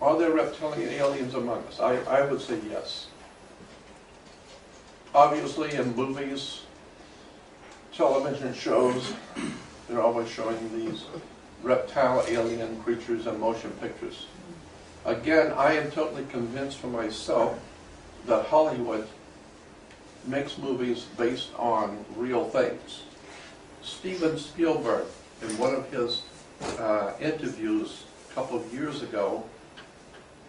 Are there reptilian aliens among us? I would say yes. Obviously, in movies, television shows, they're always showing these reptile alien creatures in motion pictures. Again, I am totally convinced for myself that Hollywood makes movies based on real things. Steven Spielberg, in one of his interviews a couple of years ago,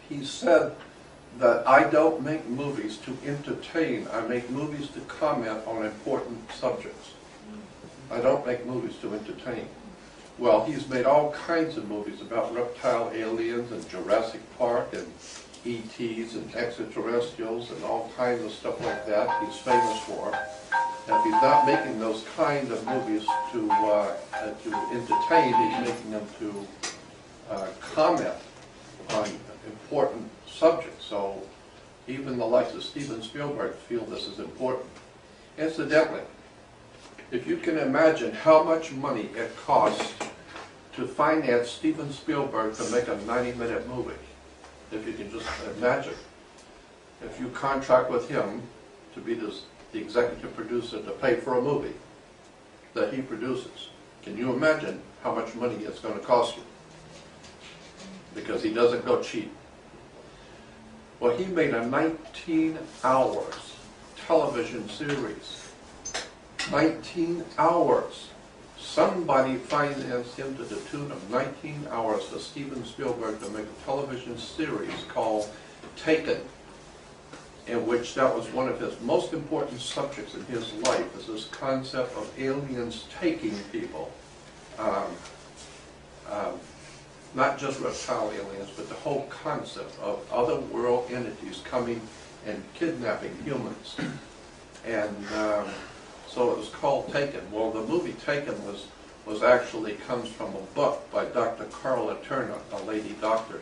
he said that I don't make movies to entertain, I make movies to comment on important subjects. I don't make movies to entertain. Well, he's made all kinds of movies about reptile aliens and Jurassic Park and ETs and extraterrestrials and all kinds of stuff like that he's famous for. And if he's not making those kind of movies to entertain, he's making them to comment on important subjects. So even the likes of Steven Spielberg feel this is important. Incidentally, if you can imagine how much money it costs to finance Steven Spielberg to make a 90-minute movie, if you can just imagine, if you contract with him to be the executive producer to pay for a movie that he produces, can you imagine how much money it's going to cost you? Because he doesn't go cheap. Well, he made a 19-hour television series. 19 hours. Somebody financed him to the tune of 19 hours for Steven Spielberg to make a television series called Taken, in which that was one of his most important subjects in his life, is this concept of aliens taking people. Not just reptile aliens, but the whole concept of other world entities coming and kidnapping humans. And so it was called Taken. Well, the movie Taken was actually comes from a book by Dr. Carla Turner, a lady doctor,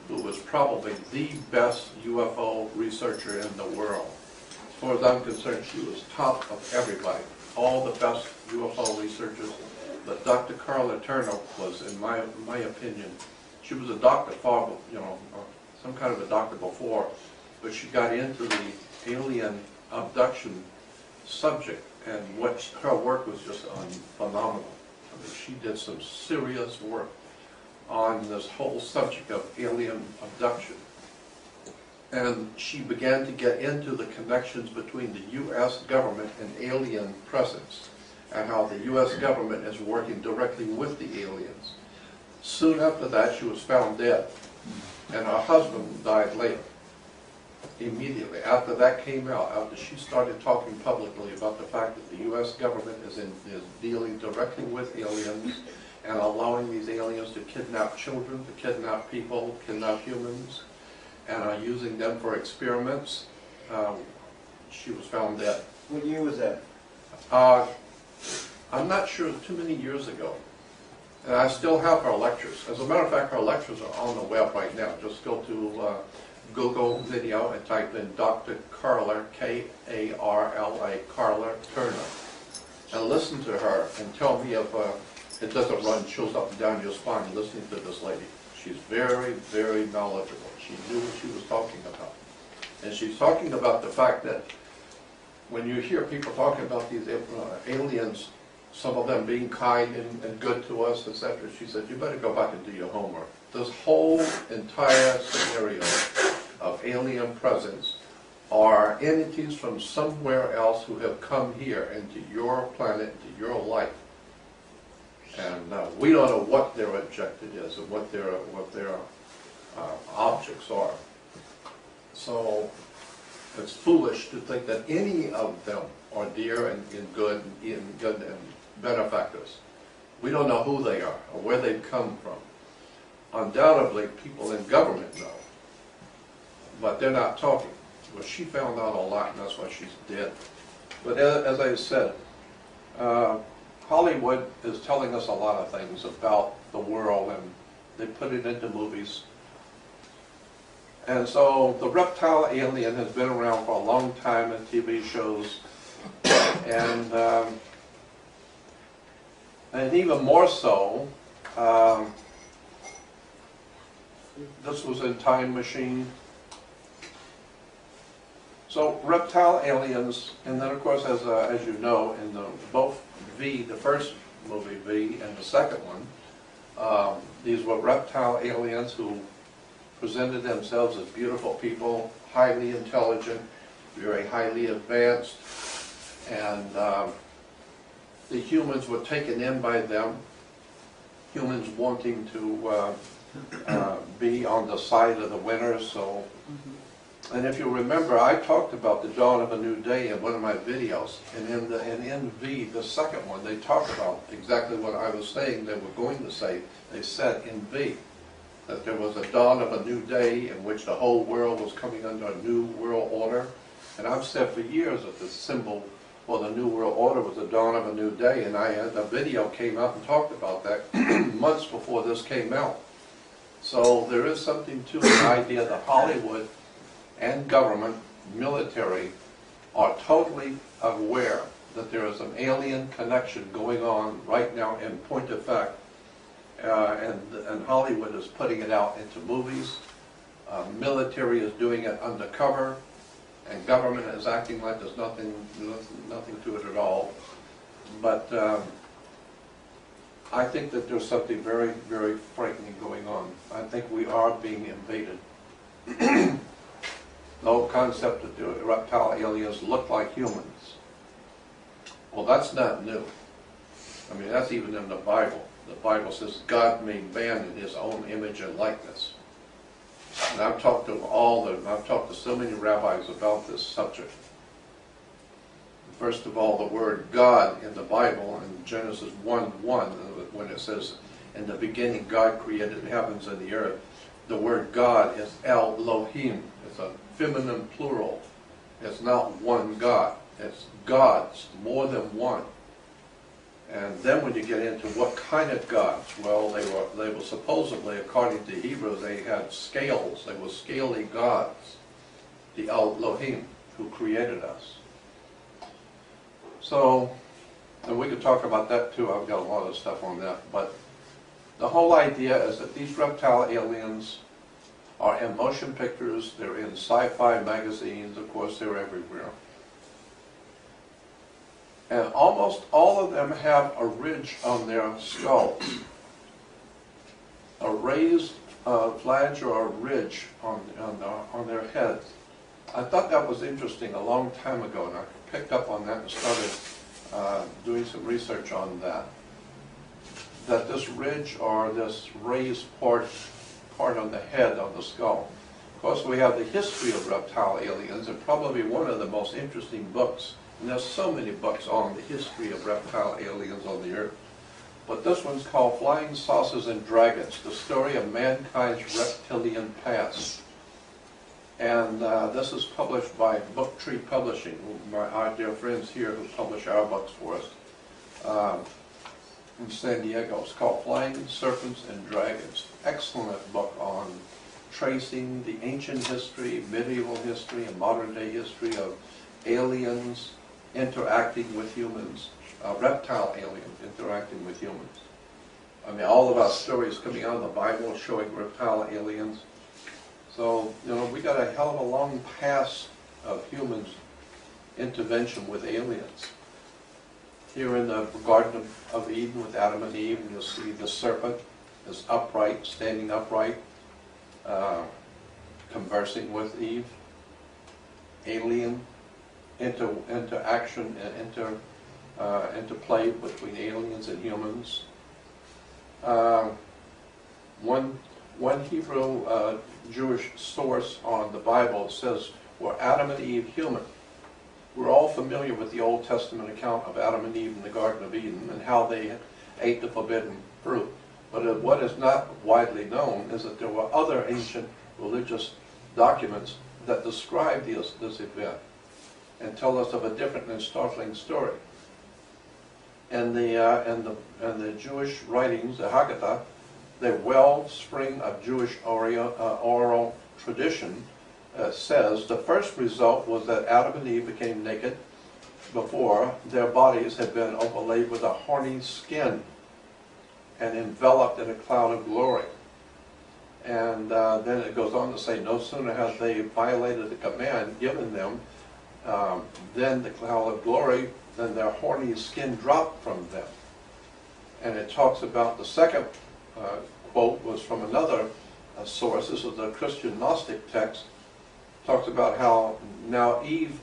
who was probably the best UFO researcher in the world. As far as I'm concerned, she was top of everybody, all the best UFO researchers. But Dr. Carla Turner was, in my opinion, she was a doctor, some kind of a doctor before, but she got into the alien abduction subject, and her work was just phenomenal. I mean, she did some serious work on this whole subject of alien abduction. And she began to get into the connections between the U.S. government and alien presence, and how the U.S. government is working directly with the aliens. Soon after that, she was found dead, and her husband died later. Immediately after that came out, after she started talking publicly about the fact that the U.S. government is dealing directly with aliens and allowing these aliens to kidnap children, to kidnap people, kidnap humans, and are using them for experiments, she was found dead. What year was that? I'm not sure, too many years ago. And I still have her lectures. As a matter of fact, her lectures are on the web right now. Just go to Google video and type in Dr. Carla, K-A-R-L-A, Carla Turner, and listen to her and tell me if it doesn't run chills up and down your spine listening to this lady. She's very, very knowledgeable. She knew what she was talking about. And she's talking about the fact that when you hear people talking about these aliens, some of them being kind and good to us, etc., she said, you better go back and do your homework. This whole entire scenario of alien presence are entities from somewhere else who have come here into your planet, into your life. And we don't know what their objective is and what their objects are. So it's foolish to think that any of them are dear and good and benefactors. We don't know who they are or where they've come from. Undoubtedly, people in government know, but they're not talking. Well, she found out a lot, and that's why she's dead. But as I said, Hollywood is telling us a lot of things about the world, and they put it into movies. And so the reptile alien has been around for a long time in TV shows, and even more so, This was in Time Machine. So reptile aliens, and then of course, as you know, in both V, the first movie V, and the second one, these were reptile aliens who presented themselves as beautiful people, highly intelligent, very highly advanced, and the humans were taken in by them, humans wanting to be on the side of the winners. So, and if you remember, I talked about the dawn of a new day in one of my videos, and in V, the second one, they talk about exactly what I was saying they were going to say. They said in V that there was a dawn of a new day in which the whole world was coming under a new world order. And I've said for years that the symbol for the new world order was the dawn of a new day, and the video came out and talked about that months before this came out. So there is something to the idea that Hollywood and government, military, are totally aware that there is an alien connection going on right now in point of fact, and Hollywood is putting it out into movies, military is doing it undercover, and government is acting like there's nothing to it at all. But I think that there's something very, very frightening going on. I think we are being invaded. The whole concept that the reptile aliens look like humans. Well, that's not new. I mean, that's even in the Bible. The Bible says God made man in his own image and likeness. And I've talked to so many rabbis about this subject. First of all, the word God in the Bible, in Genesis 1:1, when it says, in the beginning God created the heavens and the earth, the word God is Elohim. It's a feminine plural. It's not one God. It's gods, more than one. And then when you get into what kind of gods, well, they were supposedly, according to Hebrews, they had scales. They were scaly gods, the Elohim, who created us. So, and we could talk about that too. I've got a lot of stuff on that. But the whole idea is that these reptile aliens are in motion pictures. They're in sci-fi magazines. Of course, they're everywhere. And almost all of them have a ridge on their skulls, a raised flange or a ridge on their heads. I thought that was interesting a long time ago, and I picked up on that and started doing some research on that. That this ridge or this raised part on the head of the skull. Of course, we have the history of reptile aliens, and probably one of the most interesting books. And there's so many books on the history of reptile aliens on the earth. But this one's called Flying Saucers and Dragons, the story of mankind's reptilian past. And this is published by Book Tree Publishing, our dear friends here who publish our books for us in San Diego. It's called Flying Serpents and Dragons. Excellent book on tracing the ancient history, medieval history, and modern day history of aliens interacting with humans, reptile aliens interacting with humans. I mean, all of our stories coming out of the Bible showing reptile aliens. So, you know, we got a hell of a long past of humans' intervention with aliens. Here in the Garden of Eden with Adam and Eve, you'll see the serpent is upright, standing upright, conversing with Eve. Alien interaction and interplay between aliens and humans. One Hebrew Jewish source on the Bible says, were Adam and Eve human? We're all familiar with the Old Testament account of Adam and Eve in the Garden of Eden and how they ate the forbidden fruit. But what is not widely known is that there were other ancient religious documents that describe this event and tell us of a different and startling story. And the Jewish writings, the Haggadah, the wellspring of Jewish oral tradition, says the first result was that Adam and Eve became naked before their bodies had been overlaid with a horny skin and enveloped in a cloud of glory. And then it goes on to say, no sooner have they violated the command given them, then the cloud of glory, then their horny skin dropped from them. And it talks about the second quote was from another source. This is a Christian Gnostic text. Talks about how now Eve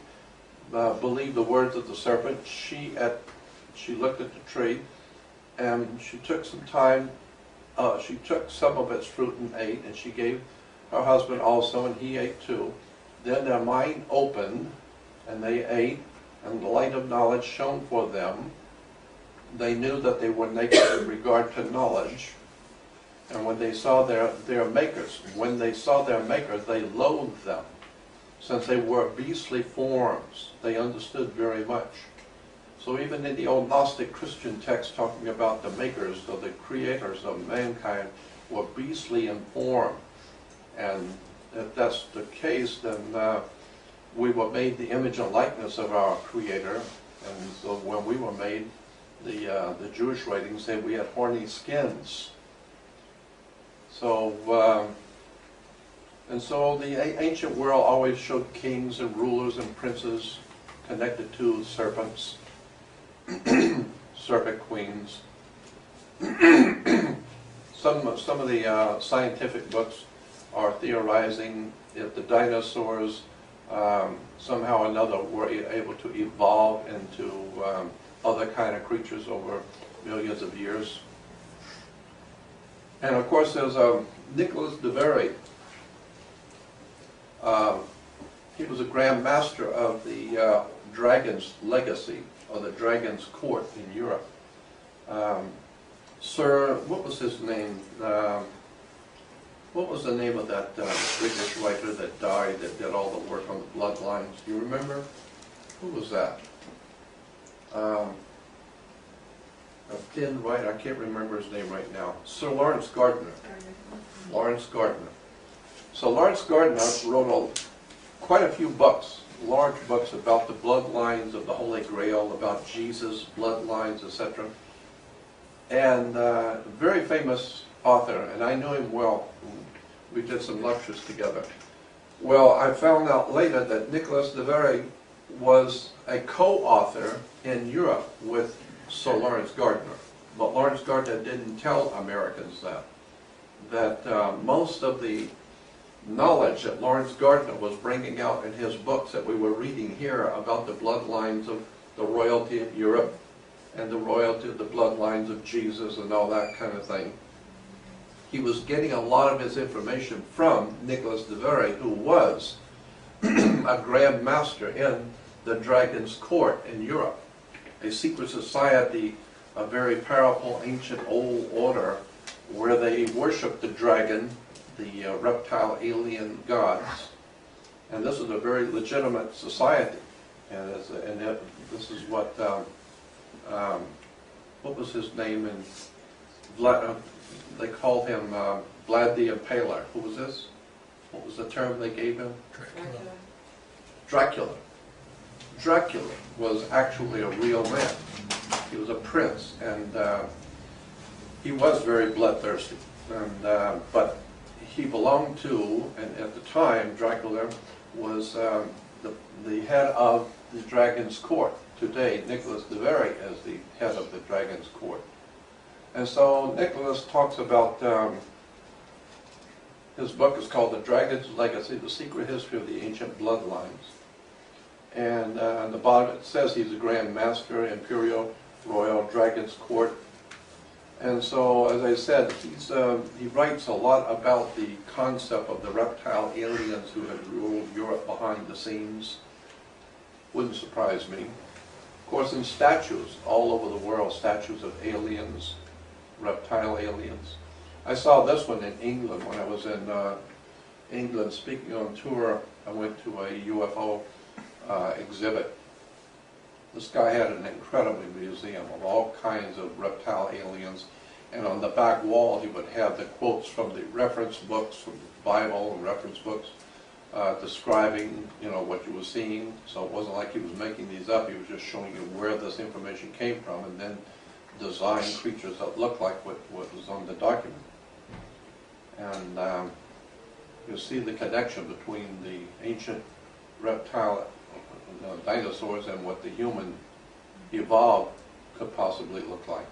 believed the words of the serpent. She looked at the tree, and she took some time. She took some of its fruit and ate, and she gave her husband also, and he ate too. Then their mind opened, and they ate, and the light of knowledge shone for them. They knew that they were naked in regard to knowledge. And when they saw their makers, they loathed them. Since they were beastly forms, they understood very much. So even in the old Gnostic Christian text talking about the makers or the creators of mankind were beastly in form. And if that's the case, then we were made the image and likeness of our Creator. And so when we were made, the Jewish writings say we had horny skins. So, and so the ancient world always showed kings and rulers and princes connected to serpents. Serpent queens. Some of the scientific books are theorizing if the dinosaurs somehow or another were able to evolve into other kind of creatures over millions of years. And of course there's Nicholas de Very. He was a Grand Master of the Dragon's Legacy, or the Dragon's Court in Europe. Sir, what was his name? What was the name of that British writer that died, that did all the work on the bloodlines? Do you remember? Who was that? A thin writer, I can't remember his name right now. Sir Lawrence Gardner. Lawrence Gardner. So Lawrence Gardner wrote quite a few books, large books about the bloodlines of the Holy Grail, about Jesus, bloodlines, etc. And very famous author, and I knew him well. We did some lectures together. Well, I found out later that Nicholas de Very was a co-author in Europe with Sir Lawrence Gardner. But Lawrence Gardner didn't tell Americans that most of the knowledge that Lawrence Gardner was bringing out in his books that we were reading here about the bloodlines of the royalty of Europe and the royalty of the bloodlines of Jesus and all that kind of thing. He was getting a lot of his information from Nicholas de Very, who was a Grand Master in the Dragon's Court in Europe, a secret society, a very powerful ancient old order where they worshiped the dragon, the reptile alien gods. And this is a very legitimate society. And this is what was his name? And they called him Vlad the Impaler. Who was this? What was the term they gave him? Dracula. Dracula was actually a real man. He was a prince, and he was very bloodthirsty. And but he belonged to, and at the time, Dracula was the head of the Dragon's Court. Today, Nicholas de Very is the head of the Dragon's Court. And so Nicholas talks about, his book is called The Dragon's Legacy, The Secret History of the Ancient Bloodlines. And on the bottom it says he's a Grand Master, Imperial Royal Dragon's Court. And so, as I said, he writes a lot about the concept of the reptile aliens who had ruled Europe behind the scenes. Wouldn't surprise me. Of course, in statues all over the world, statues of aliens, reptile aliens. I saw this one in England when I was in England speaking on tour. I went to a UFO exhibit. This guy had an incredible museum of all kinds of reptile aliens, and on the back wall he would have the quotes from the reference books, from the Bible and reference books, describing, what you were seeing. So it wasn't like he was making these up, he was just showing you where this information came from, and then design creatures that looked like what was on the document. And you see the connection between the ancient reptile dinosaurs and what the human evolved could possibly look like.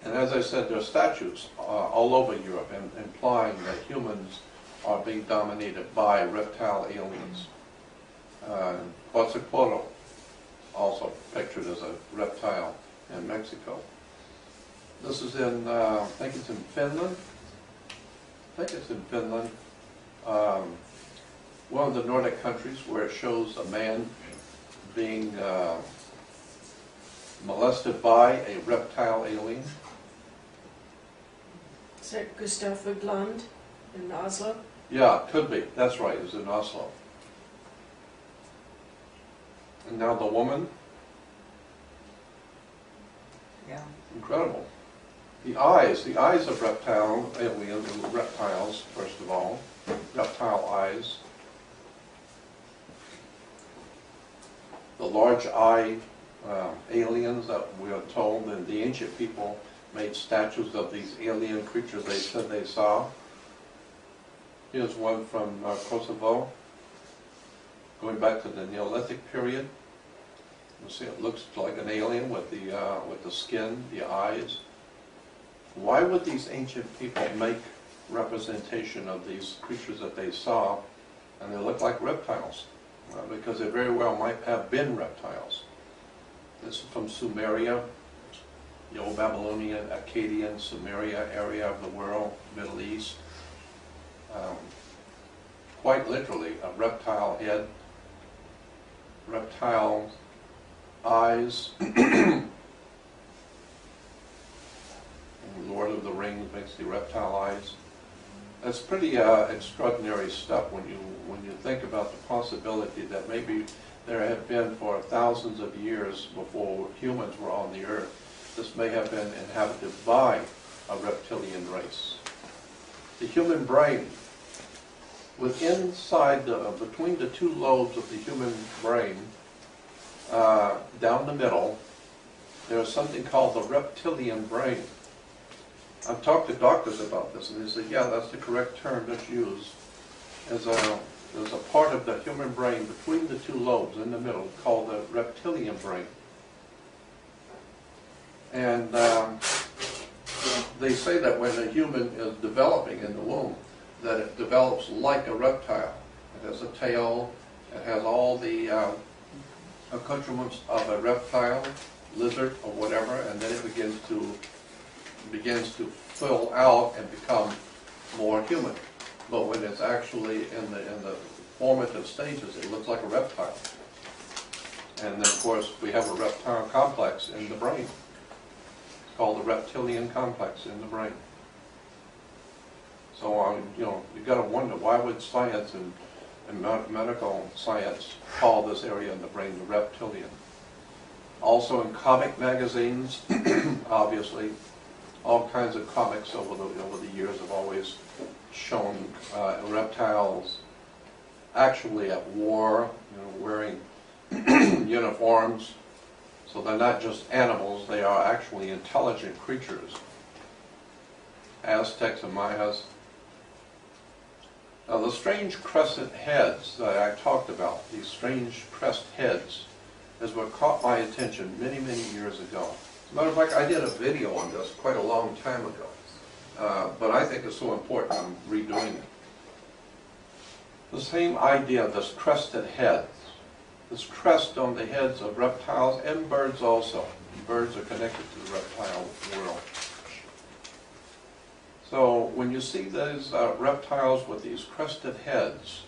And as I said, there are statues all over Europe implying that humans are being dominated by reptile aliens. Quetzalcoatl, also pictured as a reptile in Mexico. This is in, I think it's in Finland. One of the Nordic countries where it shows a man being molested by a reptile alien. Is that Gustav Vigeland in Oslo? Yeah, could be. That's right, it's in Oslo. And now the woman. Yeah. Incredible. The eyes of reptile aliens, reptiles, first of all, reptile eyes. The large eye aliens that we are told that the ancient people made statues of these alien creatures they said they saw. Here's one from Kosovo, going back to the Neolithic period. You see it looks like an alien with the skin, the eyes. Why would these ancient people make representation of these creatures that they saw and they look like reptiles? Because they very well might have been reptiles. This is from Sumeria, the old Babylonian, Akkadian, Sumeria area of the world, Middle East. Quite literally, a reptile head, reptile eyes. Lord of the Rings makes the reptile eyes. That's pretty extraordinary stuff when you think about the possibility that maybe there have been for thousands of years before humans were on the earth, this may have been inhabited by a reptilian race. The human brain, between the two lobes of the human brain, down the middle, there's something called the reptilian brain. I've talked to doctors about this, and they say, yeah, that's the correct term that's used. There's a part of the human brain between the two lobes in the middle called the reptilian brain. And they say that when a human is developing in the womb, that it develops like a reptile. It has a tail, it has all the accoutrements of a reptile, lizard, or whatever, and then it begins to fill out and become more human. But when it's actually in the formative stages, it looks like a reptile. And then, of course, we have a reptile complex in the brain. It's called the reptilian complex in the brain. So, you've got to wonder, why would science and medical science call this area in the brain the reptilian? Also in comic magazines, obviously, all kinds of comics over the years have always shown reptiles actually at war, wearing uniforms. So they're not just animals, they are actually intelligent creatures. Aztecs and Mayas. Now the strange crescent heads that I talked about, these strange crest heads, is what caught my attention many, many years ago. As a matter of fact, I did a video on this quite a long time ago, but I think it's so important I'm redoing it. The same idea of this crested head, this crest on the heads of reptiles and birds also. Birds are connected to the reptile world. So when you see these reptiles with these crested heads,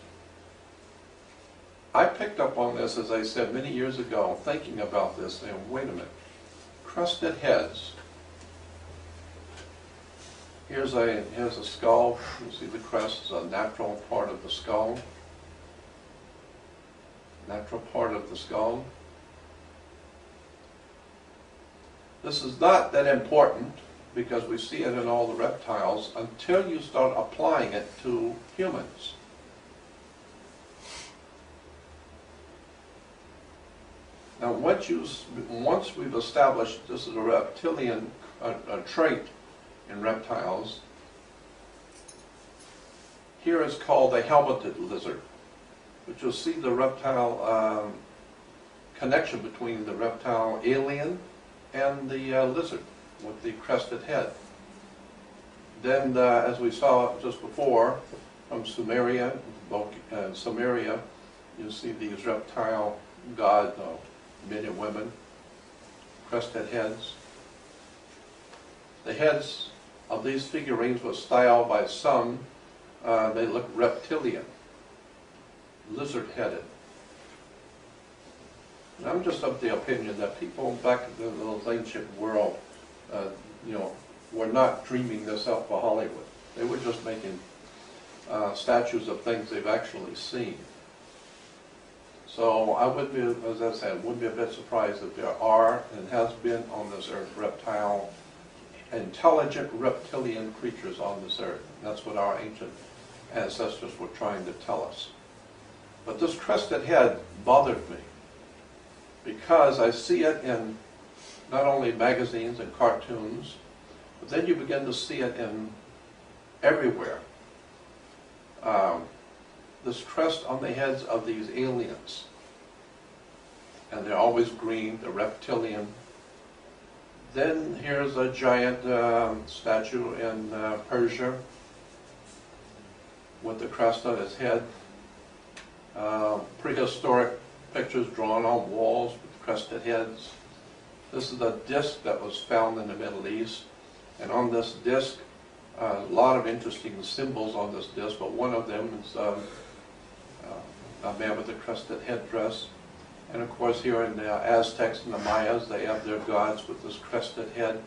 I picked up on this, as I said, many years ago, thinking about this, saying, wait a minute, crested heads. Here's a skull. You see the crest is a natural part of the skull. Natural part of the skull. This is not that important because we see it in all the reptiles until you start applying it to humans. Now, once we've established this is a reptilian trait, in reptiles. Here is called a helmeted lizard, but you'll see the reptile connection between the reptile alien and the lizard with the crested head. Then, as we saw just before, from Sumeria, you see these reptile gods, men and women, crested heads. The heads of these figurines were styled by some, they look reptilian, lizard-headed. And I'm just of the opinion that people back in the ancient world, were not dreaming this up for Hollywood. They were just making statues of things they've actually seen. So I would be, as I said, wouldn't be a bit surprised if there are and has been on this earth intelligent reptilian creatures on this earth. That's what our ancient ancestors were trying to tell us. But this crested head bothered me because I see it in not only magazines and cartoons, but then you begin to see it in everywhere. This crest on the heads of these aliens. And they're always green, they're reptilian. Then here's a giant statue in Persia with the crest on its head. Prehistoric pictures drawn on walls with crested heads. This is a disc that was found in the Middle East. And on this disc, a lot of interesting symbols on this disc, but one of them is a man with a crested headdress. And of course here in the Aztecs and the Mayas, they have their gods with this crested head.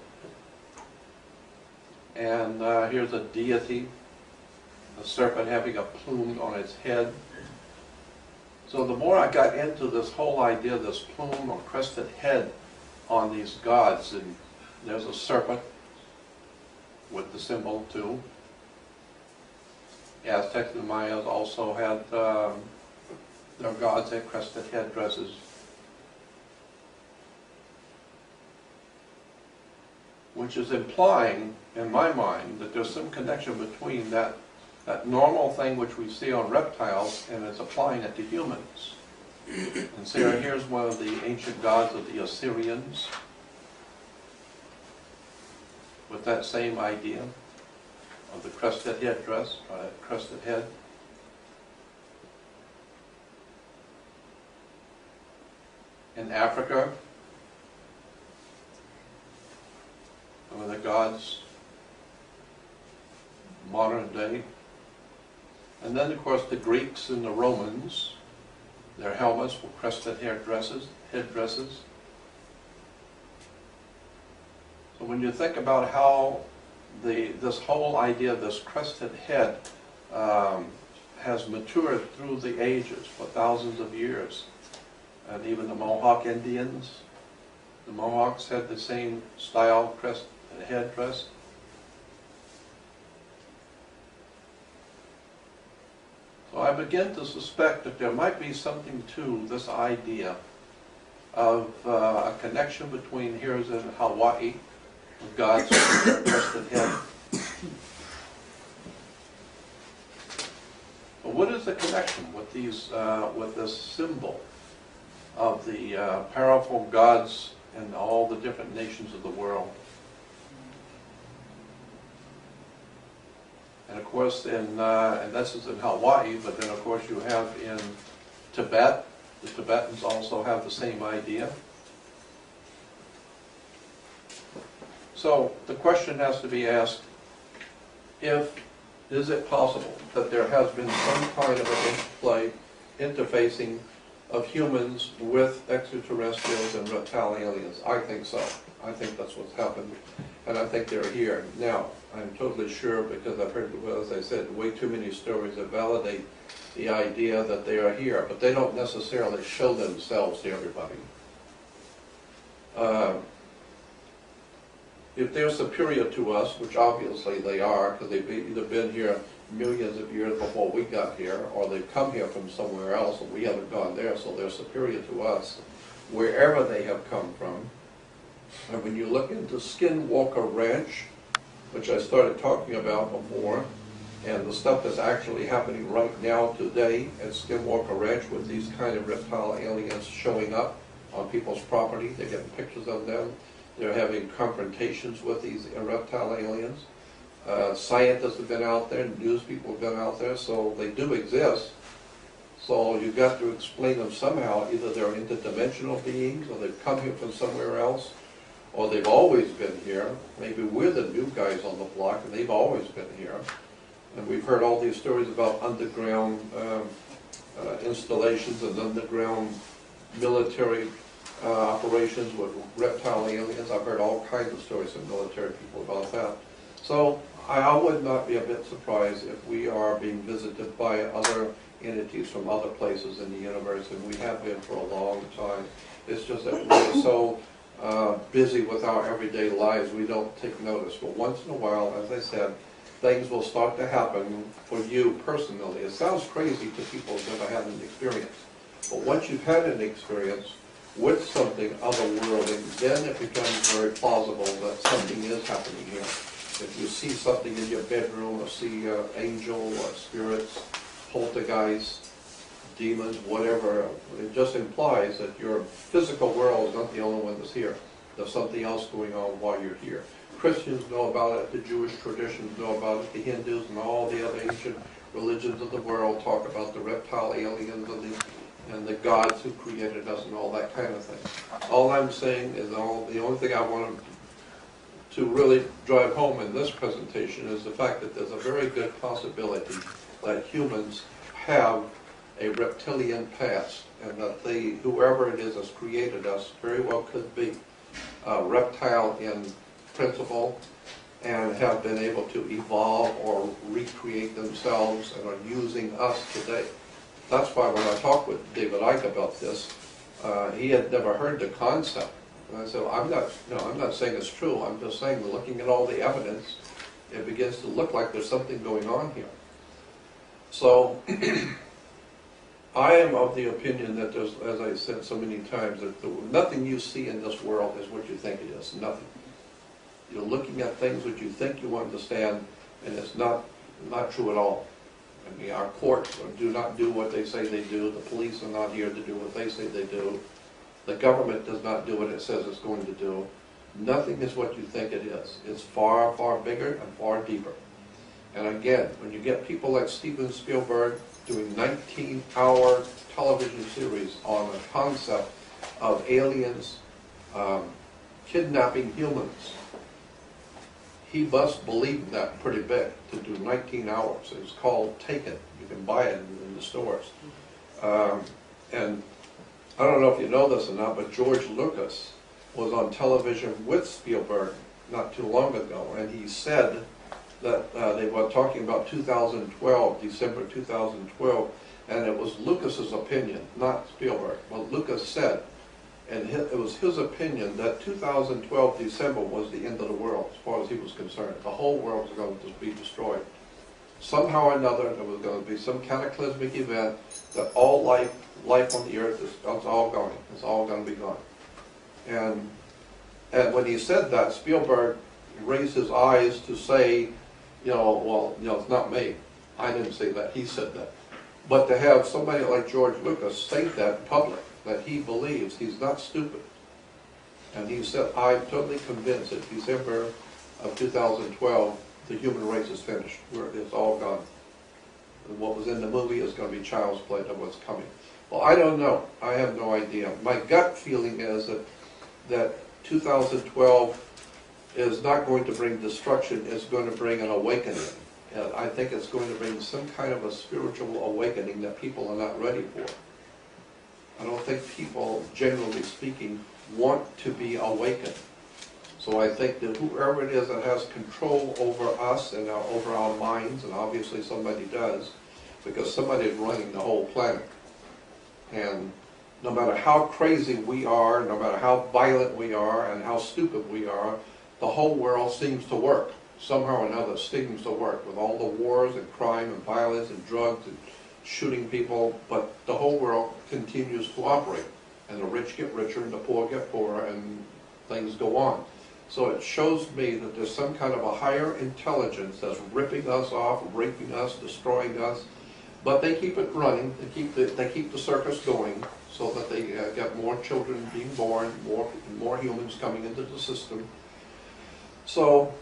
And here's a deity, a serpent having a plume on its head. So the more I got into this whole idea of this plume or crested head on these gods, and there's a serpent with the symbol too. The Aztecs and the Mayas also had their gods had crested headdresses. Which is implying, in my mind, that there's some connection between that normal thing which we see on reptiles and it's applying it to humans. And so here's one of the ancient gods of the Assyrians with that same idea of the crested headdress, crested head. In Africa, some of the gods, modern day. And then, of course, the Greeks and the Romans, their helmets were crested headdresses. So when you think about how this whole idea of this crested head has matured through the ages for thousands of years, and even the Mohawk Indians, the Mohawks had the same style crested headdress. So I begin to suspect that there might be something to this idea of a connection between here's in Hawaii, with gods with their crested head. But what is the connection with these, with this symbol of the powerful gods in all the different nations of the world? And of course, and this is in Hawaii, but then of course you have in Tibet, the Tibetans also have the same idea. So the question has to be asked, is it possible that there has been some kind of an interfacing of humans with extraterrestrials and reptile aliens? I think so. I think that's what's happened, and I think they're here. Now, I'm totally sure, because I've heard, well, as I said, way too many stories that validate the idea that they are here, but they don't necessarily show themselves to everybody. If they're superior to us, which obviously they are, because they've either been here millions of years before we got here, or they've come here from somewhere else and we haven't gone there, so they're superior to us, wherever they have come from. And when you look into Skinwalker Ranch, which I started talking about before, and the stuff that's actually happening right now today at Skinwalker Ranch with these kind of reptile aliens showing up on people's property. They're getting pictures of them. They're having confrontations with these reptile aliens. Scientists have been out there, news people have been out there, so they do exist. So you've got to explain them somehow. Either they're interdimensional beings, or they've come here from somewhere else, or they've always been here. Maybe we're the new guys on the block, and they've always been here. And we've heard all these stories about underground installations and underground military operations with reptile aliens. I've heard all kinds of stories from military people about that. So I would not be a bit surprised if we are being visited by other entities from other places in the universe, and we have been for a long time. It's just that we're so busy with our everyday lives, we don't take notice. But once in a while, as I said, things will start to happen for you personally. It sounds crazy to people who've never had an experience. But once you've had an experience with something otherworldly, then it becomes very plausible that something is happening here. If you see something in your bedroom, or see an angel, or spirits, poltergeist, demons, whatever, it just implies that your physical world is not the only one that's here. There's something else going on while you're here. Christians know about it, the Jewish traditions know about it, the Hindus and all the other ancient religions of the world talk about the reptile aliens and the gods who created us and all that kind of thing. All I'm saying is the only thing I want to really drive home in this presentation is the fact that there's a very good possibility that humans have a reptilian past, and that whoever it is that's created us very well could be reptile in principle, and have been able to evolve or recreate themselves and are using us today. That's why when I talked with David Icke about this, he had never heard the concept. And I said, I'm not saying it's true. I'm just saying, looking at all the evidence, it begins to look like there's something going on here. So, I am of the opinion that there's, as I said so many times, that nothing you see in this world is what you think it is. Nothing. You're looking at things that you think you understand, and it's not true at all. I mean, our courts do not do what they say they do. The police are not here to do what they say they do. The government does not do what it says it's going to do. Nothing is what you think it is. It's far, far bigger and far deeper. And again, when you get people like Steven Spielberg doing 19-hour television series on a concept of aliens kidnapping humans, he must believe that pretty big to do 19 hours. It's called Taken. You can buy it in the stores. And I don't know if you know this or not, but George Lucas was on television with Spielberg not too long ago, and he said that they were talking about 2012, December 2012, and it was Lucas's opinion, not Spielberg. But Lucas said, and it was his opinion, that 2012 December was the end of the world, as far as he was concerned. The whole world was going to be destroyed. Somehow or another, there was going to be some cataclysmic event that all life on the earth is all going. It's all going to be gone. And when he said that, Spielberg raised his eyes to say, well, it's not me. I didn't say that. He said that. But to have somebody like George Lucas state that in public, that he believes, he's not stupid. And he said, I'm totally convinced that December of 2012, the human race is finished. It's all gone. And what was in the movie is going to be child's play of what's coming. Well, I don't know. I have no idea. My gut feeling is that 2012 is not going to bring destruction. It's going to bring an awakening. And I think it's going to bring some kind of a spiritual awakening that people are not ready for. I don't think people, generally speaking, want to be awakened. So I think that whoever it is that has control over us and over our minds, and obviously somebody does, because somebody is running the whole planet. And no matter how crazy we are, no matter how violent we are, and how stupid we are, the whole world seems to work. Somehow or another seems to work, with all the wars and crime and violence and drugs and shooting people, but the whole world continues to operate. And the rich get richer and the poor get poorer, and things go on. So it shows me that there's some kind of a higher intelligence that's ripping us off, raping us, destroying us. But they keep it running. They keep the circus going, so that they get more children being born, more humans coming into the system. So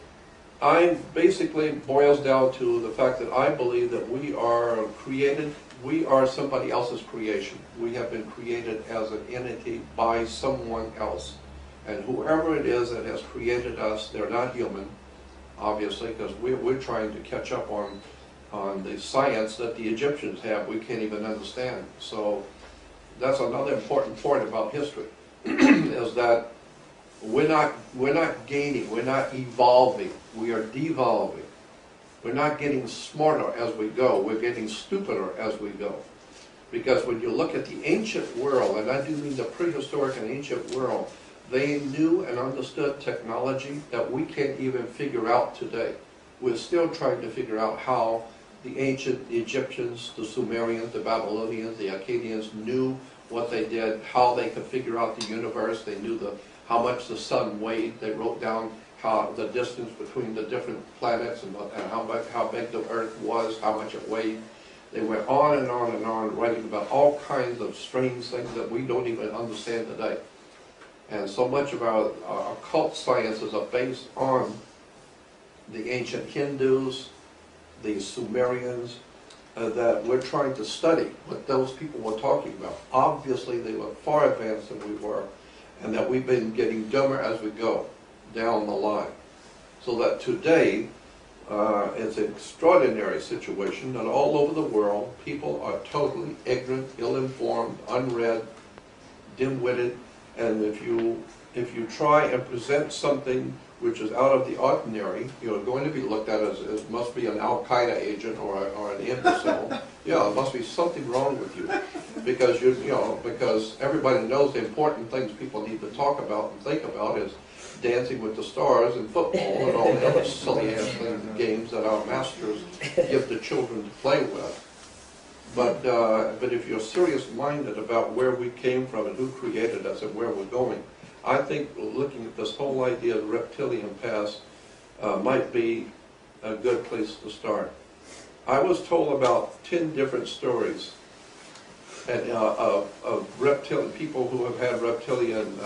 I basically boils down to the fact that I believe that we are created. We are somebody else's creation. We have been created as an entity by someone else. And whoever it is that has created us, they're not human, obviously, because we're trying to catch up on the science that the Egyptians have. We can't even understand. So that's another important point about history, is that we're not gaining, we're not evolving, we are devolving. We're not getting smarter as we go, we're getting stupider as we go. Because when you look at the ancient world, and I do mean the prehistoric and ancient world, they knew and understood technology that we can't even figure out today. We're still trying to figure out how the ancient Egyptians, the Sumerians, the Babylonians, the Akkadians knew what they did, how they could figure out the universe. They knew how much the sun weighed. They wrote down how the distance between the different planets and how big the Earth was, how much it weighed. They went on and on and on, writing about all kinds of strange things that we don't even understand today. And so much of our occult sciences are based on the ancient Hindus, the Sumerians, that we're trying to study what those people were talking about. Obviously, they were far advanced than we were, and that we've been getting dumber as we go down the line. So that today, it's an extraordinary situation that all over the world, people are totally ignorant, ill-informed, unread, dim-witted, and if you try and present something which is out of the ordinary, you're going to be looked at as must be an Al-Qaeda agent or an imbecile. Yeah, there must be something wrong with you, because because everybody knows the important things people need to talk about and think about is Dancing with the Stars and football and all the other silly ass games that our masters give the children to play with. But if you're serious-minded about where we came from and who created us and where we're going, I think looking at this whole idea of the reptilian past might be a good place to start. I was told about 10 different stories of reptilian people who have had reptilian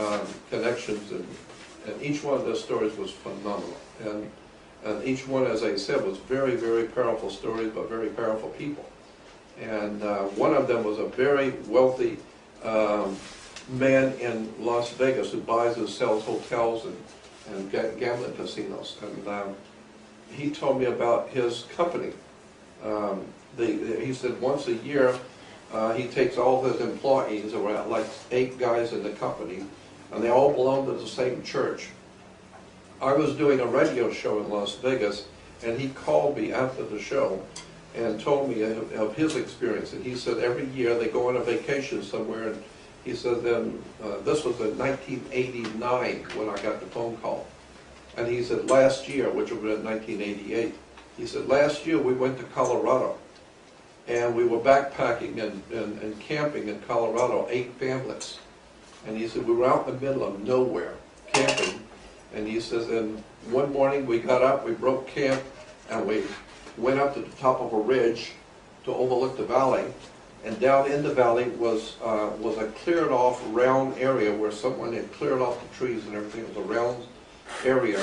connections, and each one of those stories was phenomenal. And each one, as I said, was very, very powerful stories, but very powerful people. And one of them was a very wealthy man in Las Vegas who buys and sells hotels and gambling casinos. And he told me about his company. He said once a year he takes all his employees, around like 8 guys in the company, and they all belong to the same church. I was doing a radio show in Las Vegas, and he called me after the show and told me of his experience. And he said every year they go on a vacation somewhere, and he said then, this was in 1989 when I got the phone call. And he said last year, which was in 1988, he said last year we went to Colorado, and we were backpacking and camping in Colorado, 8 families. And he said we were out in the middle of nowhere, camping. And he says, and one morning we got up, we broke camp, and we went up to the top of a ridge to overlook the valley, and down in the valley was a cleared off round area where someone had cleared off the trees and everything. It was a round area,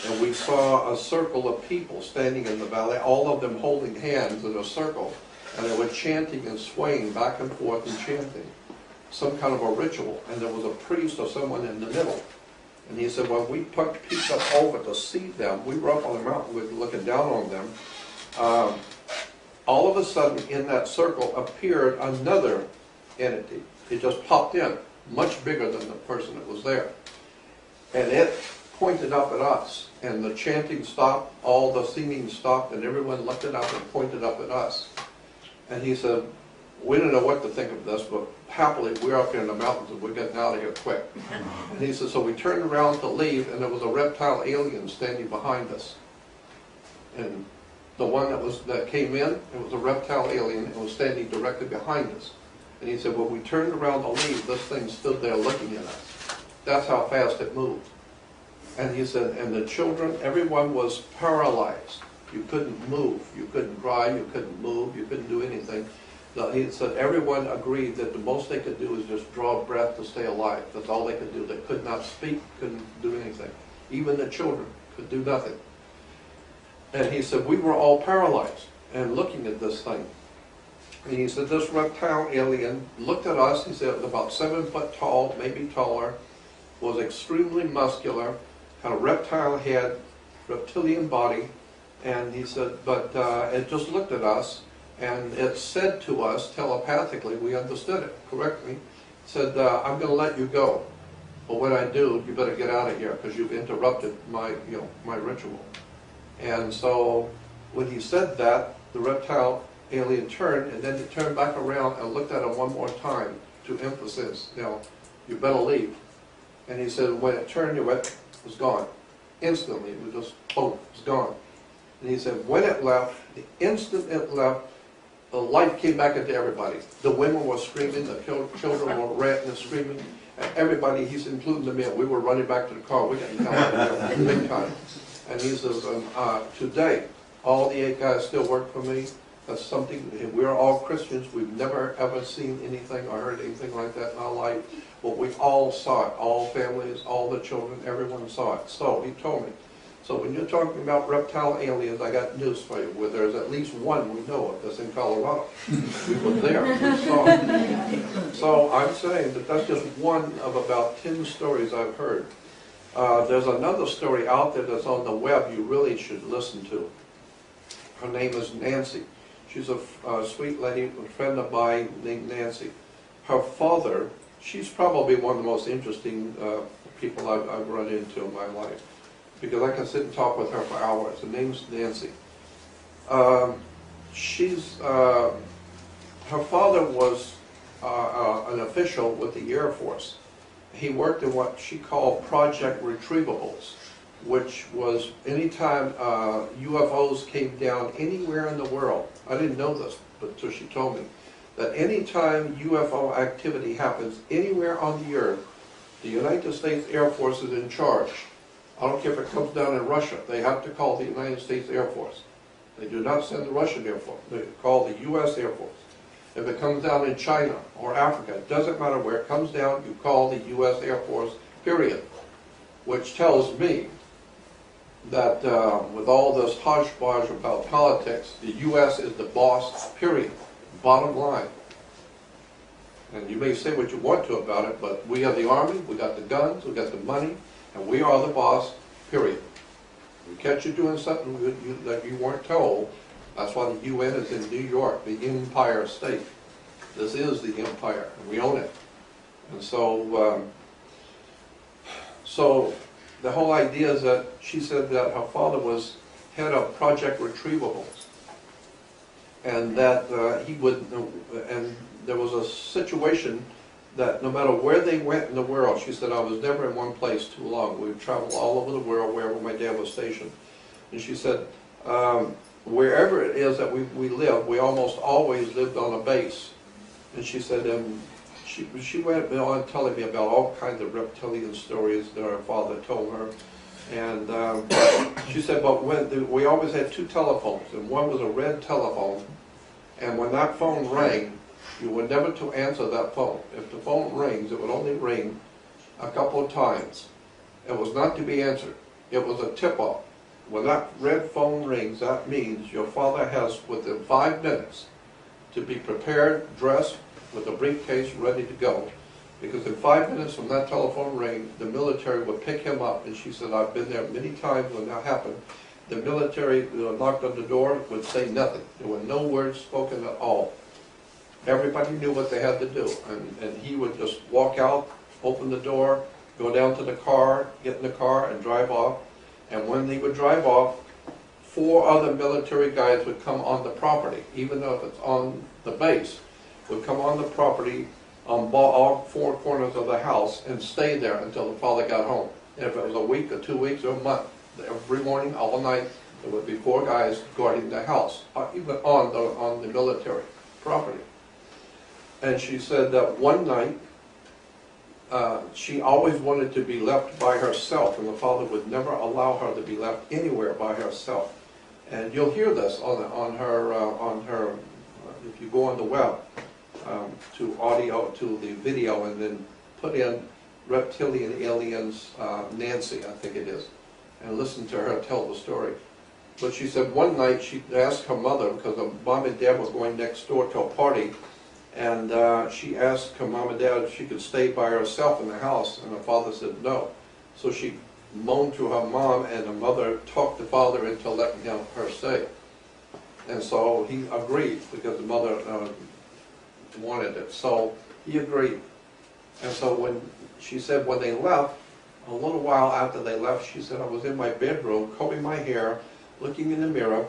and we saw a circle of people standing in the valley, all of them holding hands in a circle, and they were chanting and swaying back and forth and chanting some kind of a ritual, and there was a priest or someone in the middle. And he said, when we peeked up over to see them, we were up on the mountain, we were looking down on them. All of a sudden, in that circle appeared another entity. It just popped in, much bigger than the person that was there. And it pointed up at us, and the chanting stopped, all the singing stopped, and everyone looked up and pointed up at us. And he said, we don't know what to think of this, but happily we're up here in the mountains and we're getting out of here quick. And he said, so we turned around to leave, and there was a reptile alien standing behind us. And the one that came in, it was a reptile alien, and was standing directly behind us. And he said, when we turned around to leave, this thing stood there looking at us. That's how fast it moved. And he said, and the children, everyone was paralyzed. You couldn't move, you couldn't cry, you couldn't move, you couldn't do anything. No, he said everyone agreed that the most they could do is just draw a breath to stay alive. That's all they could do. They could not speak, couldn't do anything. Even the children could do nothing. And he said, we were all paralyzed and looking at this thing. And he said, this reptile alien looked at us. He said, it was about 7 foot tall, maybe taller, was extremely muscular, had a reptile head, reptilian body, and he said, but it just looked at us, and it said to us telepathically, we understood it correctly, said, I'm going to let you go, but when I do, you better get out of here because you've interrupted my, my ritual. And so when he said that, the reptile alien turned, and then he turned back around and looked at him one more time to emphasize, you better leave. And he said, when it turned, it was gone. Instantly, it was just, boom, it was gone. And he said, when it left, the instant it left, the life came back into everybody. The women were screaming, the children were ranting and screaming, and everybody, he's including the men, we were running back to the car, we got to come out of here big time. And he says, today, all the 8 guys still work for me. That's something, we're all Christians, we've never ever seen anything or heard anything like that in our life. But we all saw it, all families, all the children, everyone saw it. So he told me. So when you're talking about reptile aliens, I got news for you. Where there's at least one we know of that's in Colorado. We were there, we saw it. So I'm saying that that's just one of about 10 stories I've heard. There's another story out there that's on the web you really should listen to. Her name is Nancy. She's a sweet lady, a friend of mine named Nancy. Her father, she's probably one of the most interesting people I've run into in my life, because I can sit and talk with her for hours. Her name's Nancy. Her father was an official with the Air Force. He worked in what she called Project Retrievables, which was anytime UFOs came down anywhere in the world. I didn't know this, but until she told me, that anytime UFO activity happens anywhere on the earth, the United States Air Force is in charge. I don't care if it comes down in Russia, they have to call the United States Air Force. They do not send the Russian Air Force, they call the U.S. Air Force. If it comes down in China or Africa, it doesn't matter where it comes down, you call the U.S. Air Force, period. Which tells me that with all this hodgepodge about politics, the U.S. is the boss, period. Bottom line. And you may say what you want to about it, but we are the Army, we got the guns, we got the money, and we are the boss, period. We catch you doing something that you weren't told. That's why the UN is in New York, the Empire State. This is the empire, and we own it. And so, the whole idea is that she said that her father was head of Project Retrievables, and that he would, and there was a situation that no matter where they went in the world, she said, I was never in one place too long. We traveled all over the world, wherever my dad was stationed. And she said, wherever it is that we live, we almost always lived on a base. And she said, she went on telling me about all kinds of reptilian stories that her father told her. And she said, but we always had 2 telephones, and one was a red telephone, and when that phone rang, you were never to answer that phone. If the phone rings, it would only ring a couple of times. It was not to be answered. It was a tip-off. When that red phone rings, that means your father has within 5 minutes to be prepared, dressed, with a briefcase ready to go. Because in 5 minutes from that telephone ring, the military would pick him up. And she said, I've been there many times when that happened. The military knocked on the door, would say nothing. There were no words spoken at all. Everybody knew what they had to do. And he would just walk out, open the door, go down to the car, get in the car, and drive off. And when he would drive off, 4 other military guys would come on the property, even though if it's on the base, would come on the property on all 4 corners of the house and stay there until the father got home. And if it was a week or 2 weeks or a month, every morning, all night, there would be 4 guys guarding the house, even on the military property. And she said that one night, she always wanted to be left by herself, and the father would never allow her to be left anywhere by herself. And you'll hear this on her if you go on the web to audio, to the video, and then put in Reptilian Aliens Nancy, I think it is, and listen to her tell the story. But she said one night she asked her mother, because her mom and dad were going next door to a party, and she asked her mom and dad if she could stay by herself in the house, and her father said no. So she moaned to her mom, and her mother talked the father into letting her stay. And so he agreed, because the mother wanted it. So he agreed. And so when she said when they left, a little while after they left, she said, I was in my bedroom combing my hair, looking in the mirror,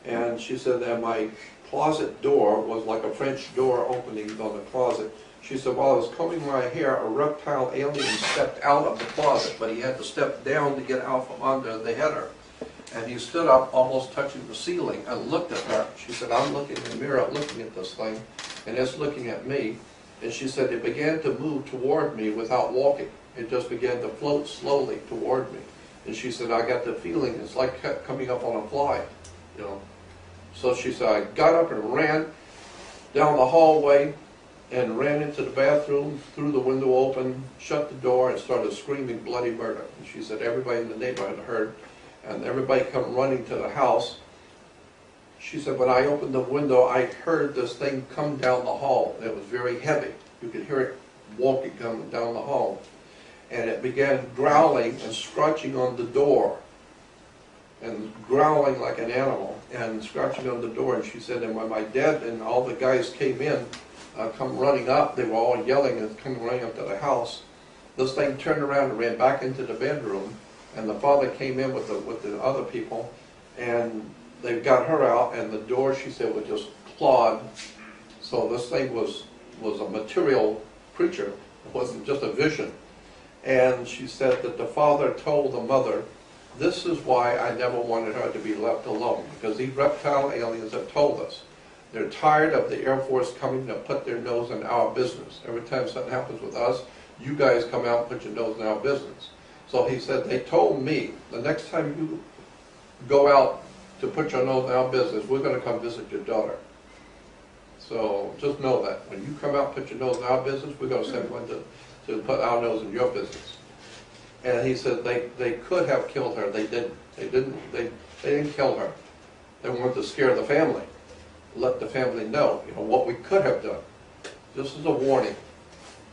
and she said that my closet door was like a French door opening on the closet. She said, while I was combing my hair, a reptile alien stepped out of the closet, but he had to step down to get out from under the header. And he stood up, almost touching the ceiling, and looked at her. She said, I'm looking in the mirror, looking at this thing, and it's looking at me. And she said, it began to move toward me without walking. It just began to float slowly toward me. And she said, I got the feeling it's like coming up on a fly, you know. So she said, I got up and ran down the hallway and ran into the bathroom, threw the window open, shut the door, and started screaming bloody murder. And she said everybody in the neighborhood heard, and everybody come running to the house. She said, when I opened the window, I heard this thing come down the hall. It was very heavy. You could hear it walking coming down the hall. And it began growling and scratching on the door, and growling like an animal, and scratching on the door. And she said, and when my dad and all the guys came in, come running up, they were all yelling and come running up to the house. This thing turned around and ran back into the bedroom, and the father came in with the other people, and they got her out, and the door, she said, was just clawed. So this thing was a material creature. It wasn't just a vision. And she said that the father told the mother, this is why I never wanted her to be left alone, because these reptile aliens have told us they're tired of the Air Force coming to put their nose in our business. Every time something happens with us, you guys come out and put your nose in our business. So he said, they told me, the next time you go out to put your nose in our business, we're going to come visit your daughter. So just know that. When you come out and put your nose in our business, we're going to send one to put our nose in your business. And he said they could have killed her. They didn't. They didn't kill her. They wanted to scare the family, let the family know, you know, what we could have done. This is a warning.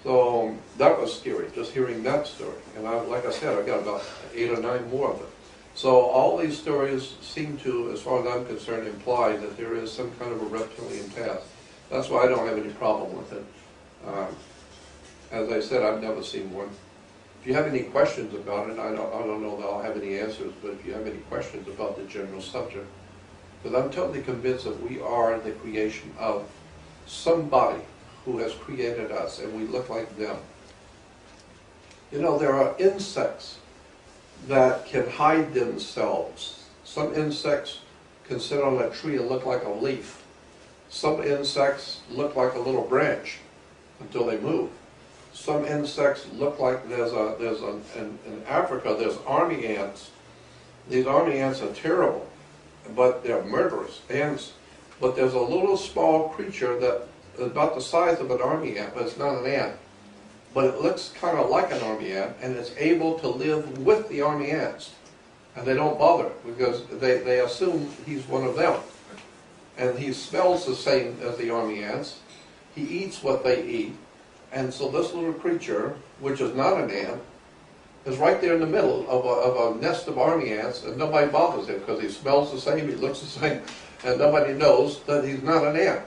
So that was scary, just hearing that story. And like I said, I got about 8 or 9 more of them. So all these stories seem to, as far as I'm concerned, imply that there is some kind of a reptilian past. That's why I don't have any problem with it. As I said, I've never seen one. If you have any questions about it, I don't know that I'll have any answers, but if you have any questions about the general subject, because I'm totally convinced that we are the creation of somebody who has created us, and we look like them. You know, there are insects that can hide themselves. Some insects can sit on a tree and look like a leaf. Some insects look like a little branch until they move. Some insects look like in Africa there's army ants. These army ants are terrible, but they're murderous ants. But there's a little small creature that is about the size of an army ant, but it's not an ant. But it looks kind of like an army ant, and it's able to live with the army ants. And they don't bother, because they assume he's one of them. And he smells the same as the army ants. He eats what they eat. And so this little creature, which is not an ant, is right there in the middle of a nest of army ants, and nobody bothers him because he smells the same, he looks the same, and nobody knows that he's not an ant.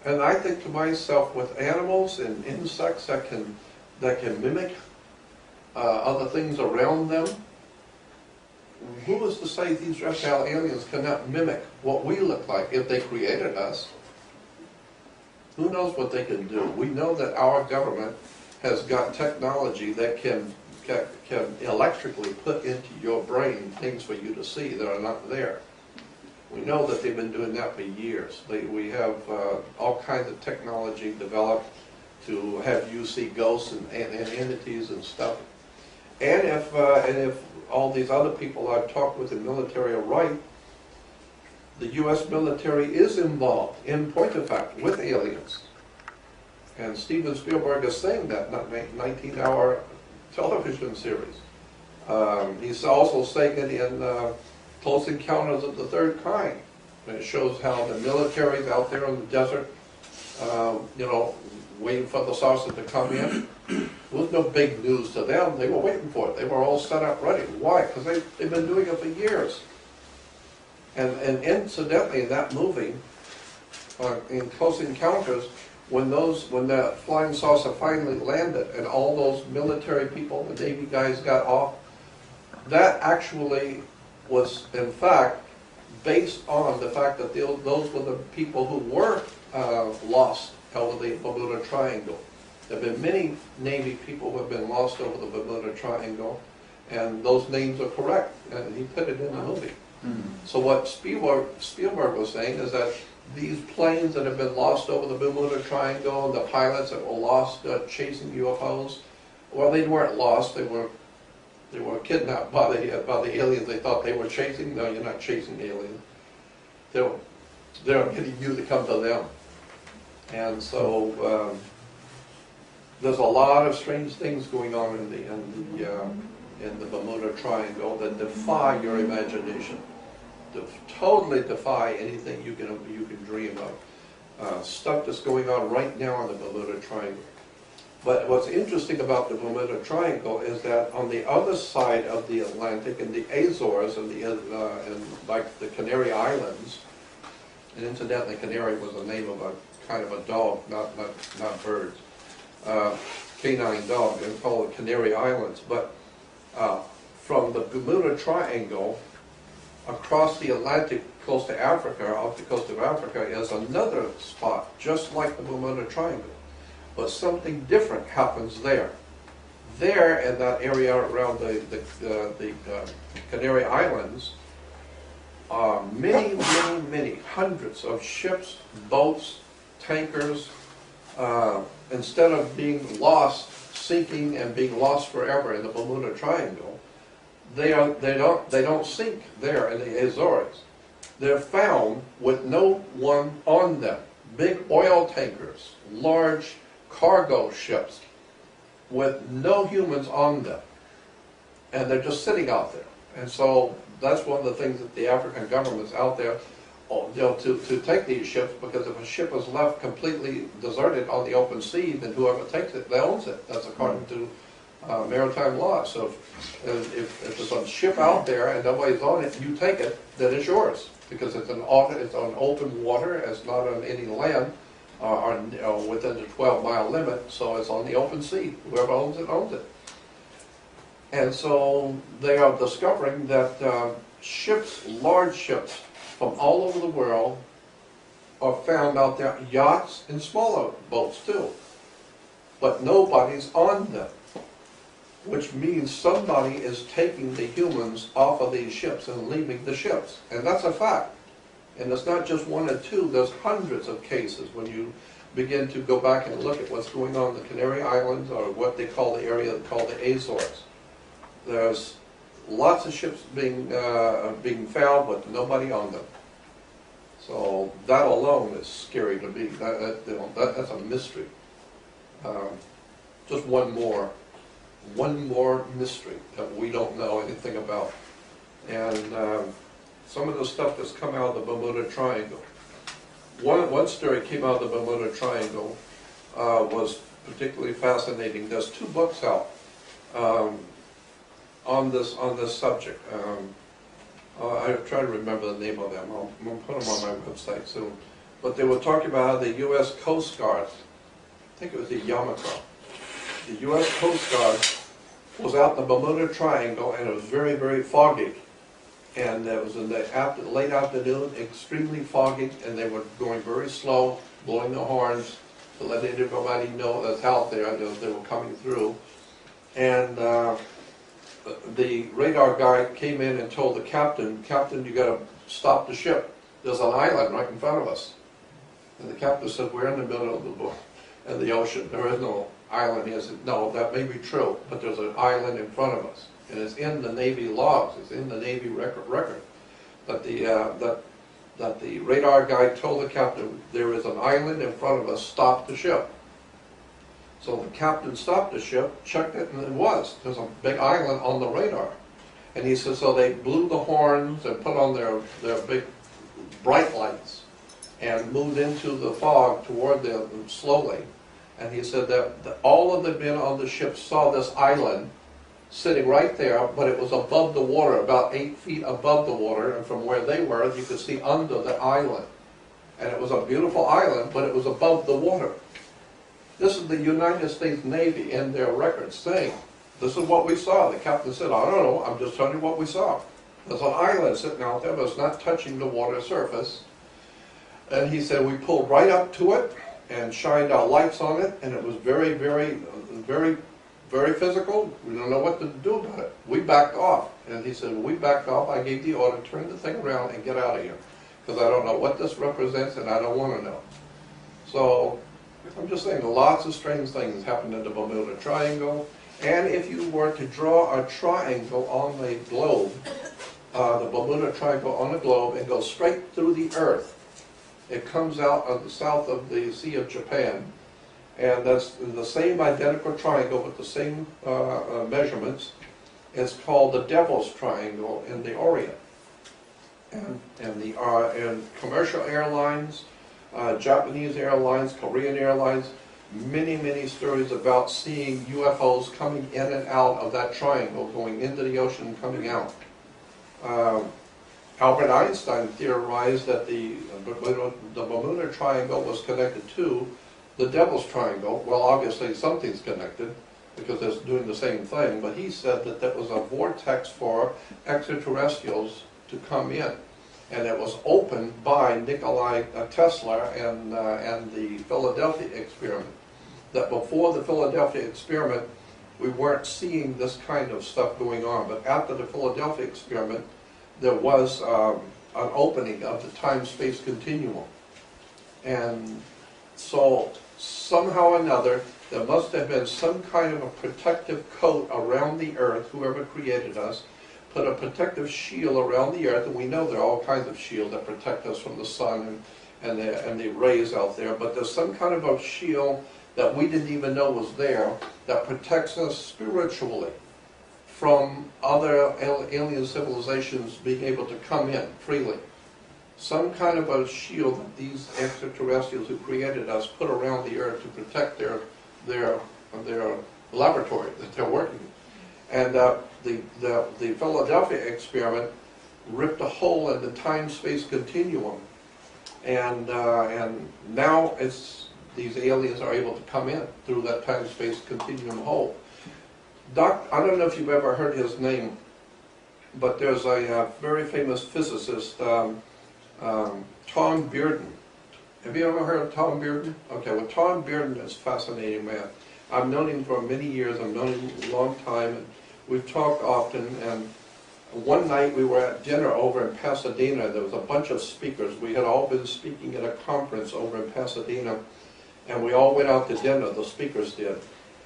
And I think to myself, with animals and insects that can mimic other things around them, who is to say these reptile aliens cannot mimic what we look like if they created us? Who knows what they can do? We know that our government has got technology that can electrically put into your brain things for you to see that are not there. We know that they've been doing that for years. We have all kinds of technology developed to have you see ghosts and entities and stuff. And if all these other people I've talked with in military are right, the U.S. military is involved, in point of fact, with aliens. And Steven Spielberg is saying that, not 19-hour television series. He's also saying it in Close Encounters of the Third Kind. And it shows how the military's out there in the desert, you know, waiting for the saucer to come in. It was no big news to them. They were waiting for it. They were all set up ready. Why? Because they've been doing it for years. And incidentally, in that movie, in Close Encounters, when the flying saucer finally landed and all those military people, the Navy guys got off, that actually was, in fact, based on the fact that those were the people who were lost over the Bermuda Triangle. There have been many Navy people who have been lost over the Bermuda Triangle, and those names are correct, and he put it in the movie. So what Spielberg was saying is that these planes that have been lost over the Bermuda Triangle, and the pilots that were lost chasing UFOs, well, they weren't lost. They were kidnapped by the aliens they thought they were chasing. No, you're not chasing aliens. They're getting you to come to them. And so there's a lot of strange things going on in the Bermuda Triangle that defy your imagination. Totally defy anything you can dream of. Stuff that's going on right now in the Bermuda Triangle. But what's interesting about the Bermuda Triangle is that on the other side of the Atlantic, in the Azores and like the Canary Islands, and incidentally, canary was the name of a kind of a dog, not birds, canine dog, and called the Canary Islands. But from the Bermuda Triangle across the Atlantic, close to Africa, off the coast of Africa, is another spot, just like the Bermuda Triangle. But something different happens there. There, in that area around the Canary Islands, are many hundreds of ships, boats, tankers. Instead of being lost, sinking and being lost forever in the Bermuda Triangle, they don't sink there in the Azores. They're found with no one on them. Big oil tankers, large cargo ships with no humans on them, and they're just sitting out there. And so that's one of the things that the African government's out there, to take these ships, because if a ship is left completely deserted on the open sea, then whoever takes it, they owns it. That's according to maritime law. So if there's a ship out there and nobody's on it, you take it, then it's yours, because it's on open water. It's not on any land. Or within the 12-mile limit, so it's on the open sea. Whoever owns it, owns it. And so they are discovering that ships, large ships from all over the world are found out there, yachts and smaller boats too. But nobody's on them, which means somebody is taking the humans off of these ships and leaving the ships. And that's a fact. And it's not just one or two, there's hundreds of cases when you begin to go back and look at what's going on in the Canary Islands, or what they call the area called the Azores. There's lots of ships being found, but nobody on them. So that alone is scary to me. That's a mystery. Just one more mystery that we don't know anything about. And some of the stuff that's come out of the Bermuda Triangle. One story came out of the Bermuda Triangle was particularly fascinating. There's 2 books out on this subject. I try to remember the name of them. I'll put them on my website soon. But they were talking about how the U.S. Coast Guard, I think it was the Yamato, the U.S. Coast Guard was out in the Bermuda Triangle, and it was very, very foggy. And it was in the late afternoon, extremely foggy, and they were going very slow, blowing the horns to let everybody know that's out there. They were coming through. And the radar guy came in and told the captain, you got to stop the ship. There's an island right in front of us. And the captain said, we're in the middle of the boat. in the ocean. There is no island. He said, no, that may be true, but there's an island in front of us. And it's in the Navy logs, it's in the Navy record that the radar guy told the captain, there is an island in front of us, stop the ship. So the captain stopped the ship, checked it, and it was. There's a big island on the radar. And he said, so they blew the horns and put on their big bright lights and moved into the fog toward them slowly. And he said that all of the men on the ship saw this island sitting right there, but it was above the water, about 8 feet above the water, and from where they were, you could see under the island. And it was a beautiful island, but it was above the water. This is the United States Navy in their records saying, this is what we saw. The captain said, I don't know, I'm just telling you what we saw. There's an island sitting out there, but it's not touching the water surface. And he said, we pulled right up to it and shined our lights on it, and it was very, very, very, very physical. We don't know what to do about it. We backed off. And he said, we backed off. I gave the order, turn the thing around and get out of here. Because I don't know what this represents and I don't want to know. So I'm just saying, lots of strange things happened in the Bermuda Triangle. And if you were to draw a triangle on the globe, the Bermuda Triangle on the globe, and go straight through the Earth, it comes out of the south of the Sea of Japan. And that's the same identical triangle with the same measurements. It's called the Devil's Triangle in the Orient. And commercial airlines, Japanese airlines, Korean airlines, many stories about seeing UFOs coming in and out of that triangle, going into the ocean and coming out. Albert Einstein theorized that the Bermuda Triangle was connected to the Devil's Triangle. Well, obviously something's connected because it's doing the same thing, but he said that that was a vortex for extraterrestrials to come in. And it was opened by Nikola Tesla and the Philadelphia experiment. That before the Philadelphia experiment, we weren't seeing this kind of stuff going on. But after the Philadelphia experiment, there was an opening of the time-space continuum. And so somehow or another, there must have been some kind of a protective coat around the earth, whoever created us, put a protective shield around the earth, and we know there are all kinds of shields that protect us from the sun and the rays out there, but there's some kind of a shield that we didn't even know was there that protects us spiritually from other alien civilizations being able to come in freely. Some kind of a shield that these extraterrestrials who created us put around the earth to protect their laboratory that they're working in. And the Philadelphia experiment ripped a hole in the time-space continuum, and now these aliens are able to come in through that time-space continuum hole. I don't know if you've ever heard his name, but there's a very famous physicist, Tom Bearden. Have you ever heard of Tom Bearden? Okay, well, Tom Bearden is a fascinating man. I've known him for many years. I've known him a long time, and we've talked often. And one night we were at dinner over in Pasadena. There was a bunch of speakers. We had all been speaking at a conference over in Pasadena, and we all went out to dinner, the speakers did.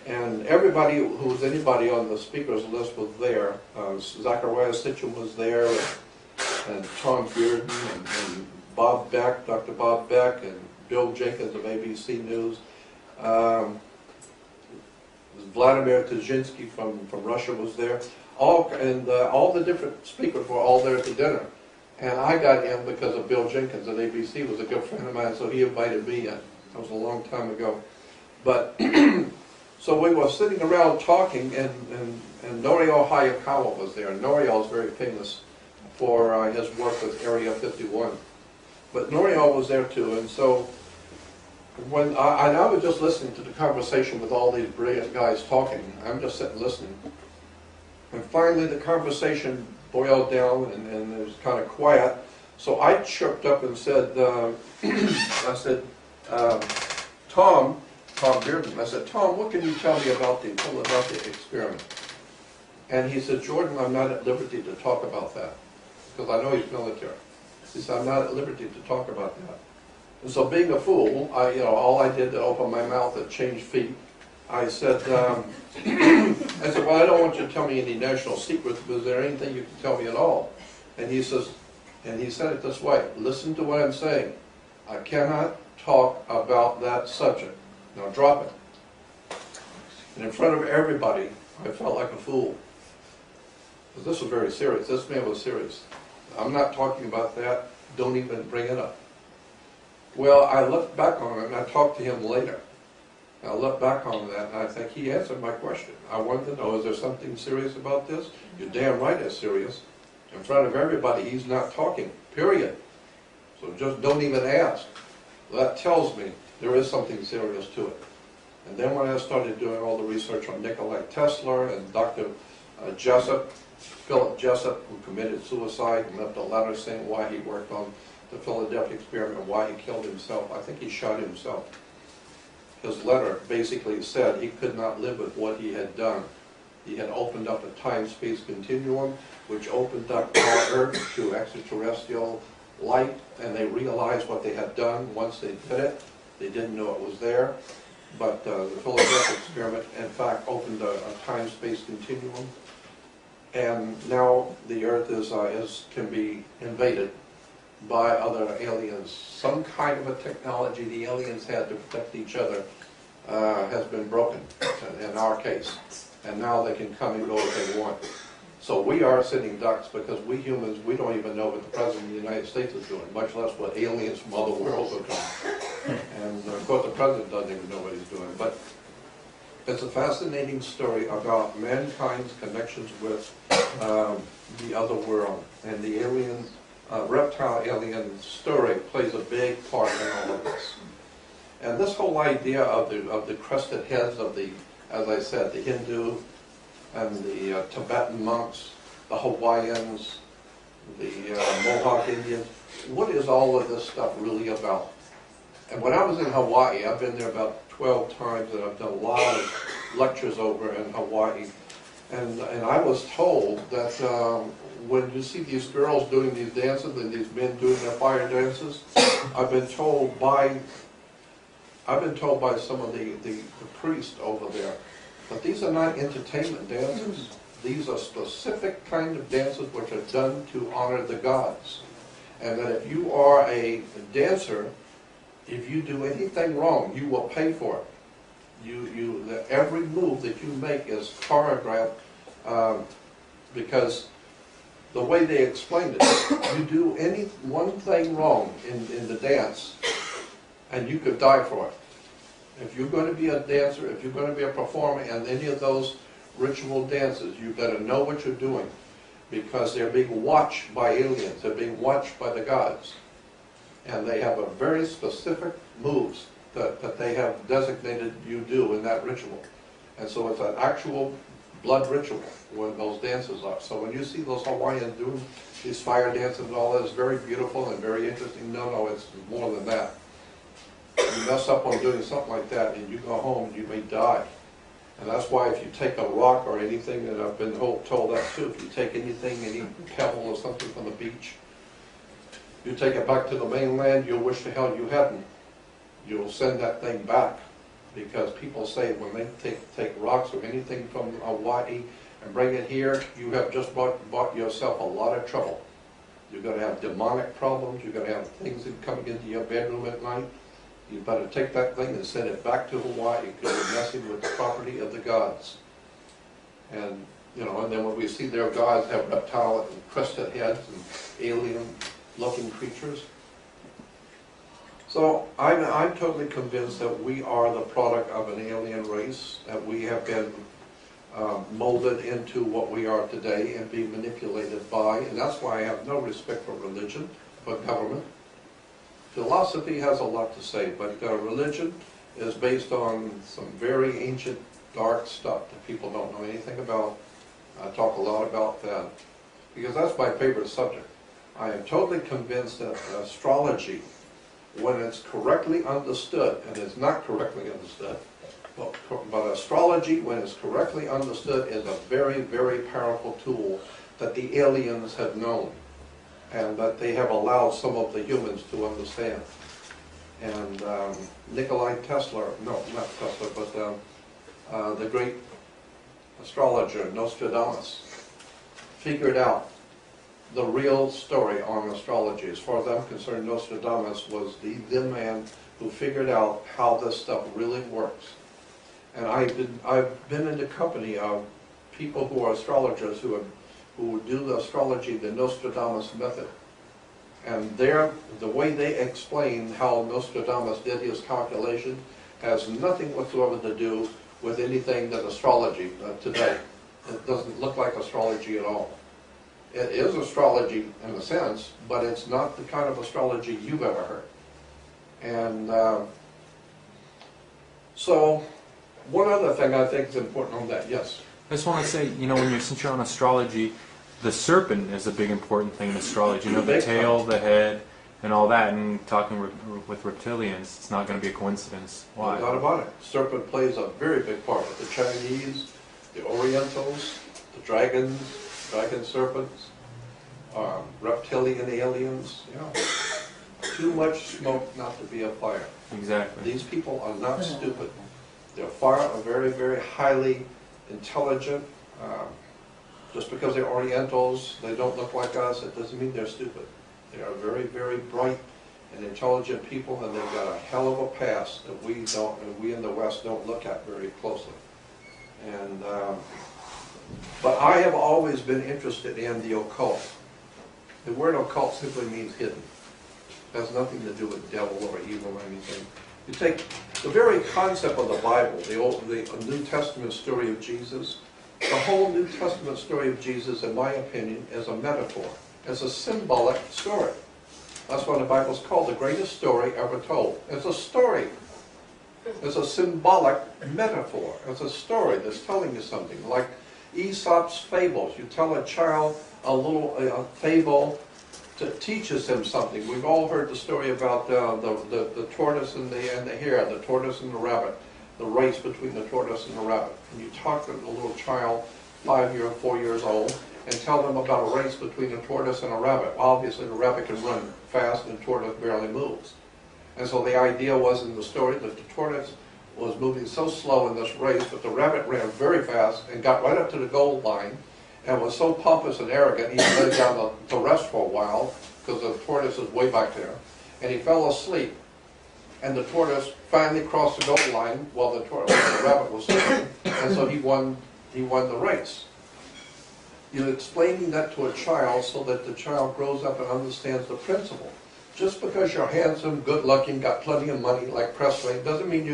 And everybody who was anybody on the speakers list was there. Zachariah Sitchin was there, and Tom Bearden, and Bob Beck, Dr. Bob Beck, and Bill Jenkins of ABC News. Vladimir Kaczynski from Russia was there. All the different speakers were all there at the dinner. And I got in because of Bill Jenkins at ABC, was a good friend of mine, so he invited me in. That was a long time ago. But so we were sitting around talking, and Norio Hayakawa was there. Norio is very famous for his work with Area 51. But Norio was there too, and so when I was just listening to the conversation with all these brilliant guys talking. I'm just sitting listening. And finally the conversation boiled down, and it was kind of quiet. So I chirped up and said, I said, Tom Bearden, I said, Tom, what can you tell me about the Philadelphia experiment? And he said, Jordan, I'm not at liberty to talk about that, because I know he's military. He said, I'm not at liberty to talk about that. And so being a fool, all I did to open my mouth and change feet, I said, well, I don't want you to tell me any national secrets, but is there anything you can tell me at all? And he said it this way, listen to what I'm saying. I cannot talk about that subject. Now drop it. And in front of everybody, I felt like a fool. Because this was very serious. This man was serious. I'm not talking about that. Don't even bring it up. Well, I looked back on it, and I talked to him later. I looked back on that, and I think he answered my question. I wanted to know, is there something serious about this? You're damn right it's serious. In front of everybody, he's not talking, period. So just don't even ask. That tells me there is something serious to it. And then when I started doing all the research on Nikola Tesla and Dr. Philip Jessup, who committed suicide and left a letter saying why he worked on the Philadelphia experiment, why he killed himself. I think he shot himself. His letter basically said he could not live with what he had done. He had opened up a time-space continuum, which opened up our Earth to extraterrestrial light, and they realized what they had done once they did it. They didn't know it was there, but the Philadelphia experiment, in fact, opened a time-space continuum, and now the Earth can be invaded by other aliens. Some kind of a technology the aliens had to protect each other has been broken in our case. And now they can come and go as they want. So we are sitting ducks because we humans, we don't even know what the President of the United States is doing, much less what aliens from other worlds are doing. And of course the President doesn't even know what he's doing. But it's a fascinating story about mankind's connections with the other world. And the alien reptile alien story plays a big part in all of this. And this whole idea of the crested heads of the, as I said, the Hindu and the Tibetan monks, the Hawaiians, the Mohawk Indians, what is all of this stuff really about? And when I was in Hawaii, I've been there about 12 times, and I've done a lot of lectures over in Hawaii. And I was told that when you see these girls doing these dances and these men doing their fire dances, I've been told by some of the priests over there that these are not entertainment dances. These are specific kind of dances which are done to honor the gods. And that if you are a dancer, if you do anything wrong, you will pay for it. Every move that you make is choreographed because the way they explained it, you do any one thing wrong in the dance and you could die for it. If you're going to be a dancer, if you're going to be a performer in any of those ritual dances, you better know what you're doing because they're being watched by aliens, they're being watched by the gods. And they have a very specific moves that they have designated you do in that ritual. And so it's an actual blood ritual when those dances are. So when you see those Hawaiians doing these fire dances and all that, it's very beautiful and very interesting. No, it's more than that. You mess up on doing something like that and you go home and you may die. And that's why if you take a rock or anything, and I've been told that too, if you take anything, any pebble or something from the beach, you take it back to the mainland, you'll wish to hell you hadn't. You'll send that thing back. Because people say when they take rocks or anything from Hawaii and bring it here, you have just bought yourself a lot of trouble. You're going to have demonic problems, you're going to have things coming into your bedroom at night. You better take that thing and send it back to Hawaii because you're messing with the property of the gods. And, and then when we see their gods have reptile and crested heads and alien-looking creatures. So I'm totally convinced that we are the product of an alien race, that we have been molded into what we are today and being manipulated by, and that's why I have no respect for religion, for government. Philosophy has a lot to say, but religion is based on some very ancient, dark stuff that people don't know anything about. I talk a lot about that, because that's my favorite subject. I am totally convinced that astrology, when it's correctly understood, and it's not correctly understood, but astrology, when it's correctly understood, is a very, very powerful tool that the aliens have known, and that they have allowed some of the humans to understand. And Nikolai Tesla, no, not Tesla, but the great astrologer Nostradamus figured out the real story on astrology. As far as I'm concerned, Nostradamus was the man who figured out how this stuff really works. And I've been in the company of people who are astrologers who do the astrology the Nostradamus method. And the way they explain how Nostradamus did his calculation has nothing whatsoever to do with anything that astrology today. It doesn't look like astrology at all. It is astrology in a sense, but it's not the kind of astrology you've ever heard. And so, one other thing I think is important on that, yes? I just want to say, since you're on astrology, the serpent is a big important thing in astrology. The tail, the head, and all that. And talking with reptilians, it's not going to be a coincidence. Why? No doubt about it. Serpent plays a very big part. The Chinese, the Orientals, the dragon serpents, reptilian aliens. Too much smoke not to be a fire. Exactly. These people are not stupid. They're very, very highly intelligent. Just because they're Orientals, they don't look like us, it doesn't mean they're stupid. They are very, very bright and intelligent people, and they've got a hell of a past that we in the West don't look at very closely. And but I have always been interested in the occult. The word occult simply means hidden. It has nothing to do with devil or evil or anything. You take the very concept of the Bible, the New Testament story of Jesus. The whole New Testament story of Jesus, in my opinion, is a metaphor. It's a symbolic story. That's why the Bible's called the greatest story ever told. It's a story. It's a symbolic metaphor. It's a story that's telling you something. Like Aesop's fables. You tell a child a fable that teaches him something. We've all heard the story about the tortoise and the hare, the tortoise and the rabbit. The race between the tortoise and the rabbit. And you talk to a little child, 4 years old, and tell them about a race between a tortoise and a rabbit. Well, obviously the rabbit can run fast and the tortoise barely moves. And so the idea was in the story that the tortoise was moving so slow in this race, but the rabbit ran very fast and got right up to the goal line and was so pompous and arrogant he lay down to rest for a while because the tortoise is way back there. And he fell asleep. And the tortoise finally crossed the goal line while the rabbit was sleeping, and so he won the race. You're explaining that to a child so that the child grows up and understands the principle. Just because you're handsome, good-looking, got plenty of money like Presley, doesn't mean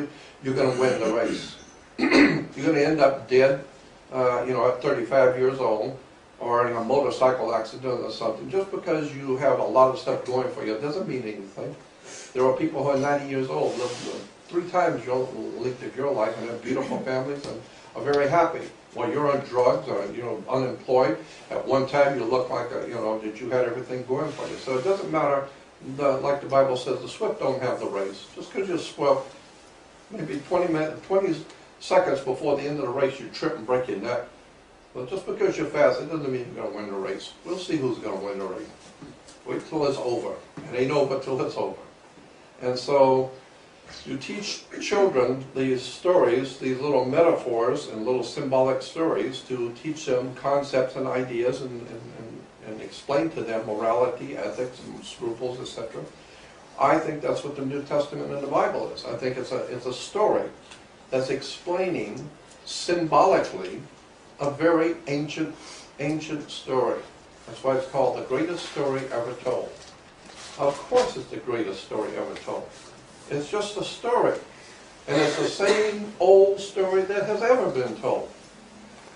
you're going to win the race. You're going to end up dead, at 35 years old, or in a motorcycle accident or something. Just because you have a lot of stuff going for you doesn't mean anything. There are people who are 90 years old, live 3 times your length of your life, and have beautiful families and are very happy. While you're on drugs or unemployed, at one time you look like that you had everything going for you. So it doesn't matter. Like the Bible says, the swift don't have the race. Just because you're swift, maybe 20 seconds before the end of the race, you trip and break your neck. But just because you're fast, it doesn't mean you're going to win the race. We'll see who's going to win the race. Wait till it's over. It ain't over till it's over. And so you teach children these stories, these little metaphors and little symbolic stories to teach them concepts and ideas and explain to them morality, ethics, and scruples, etc. I think that's what the New Testament and the Bible is. I think it's a story that's explaining symbolically a very ancient story. That's why it's called the greatest story ever told. Of course it's the greatest story ever told. It's just a story. And it's the same old story that has ever been told.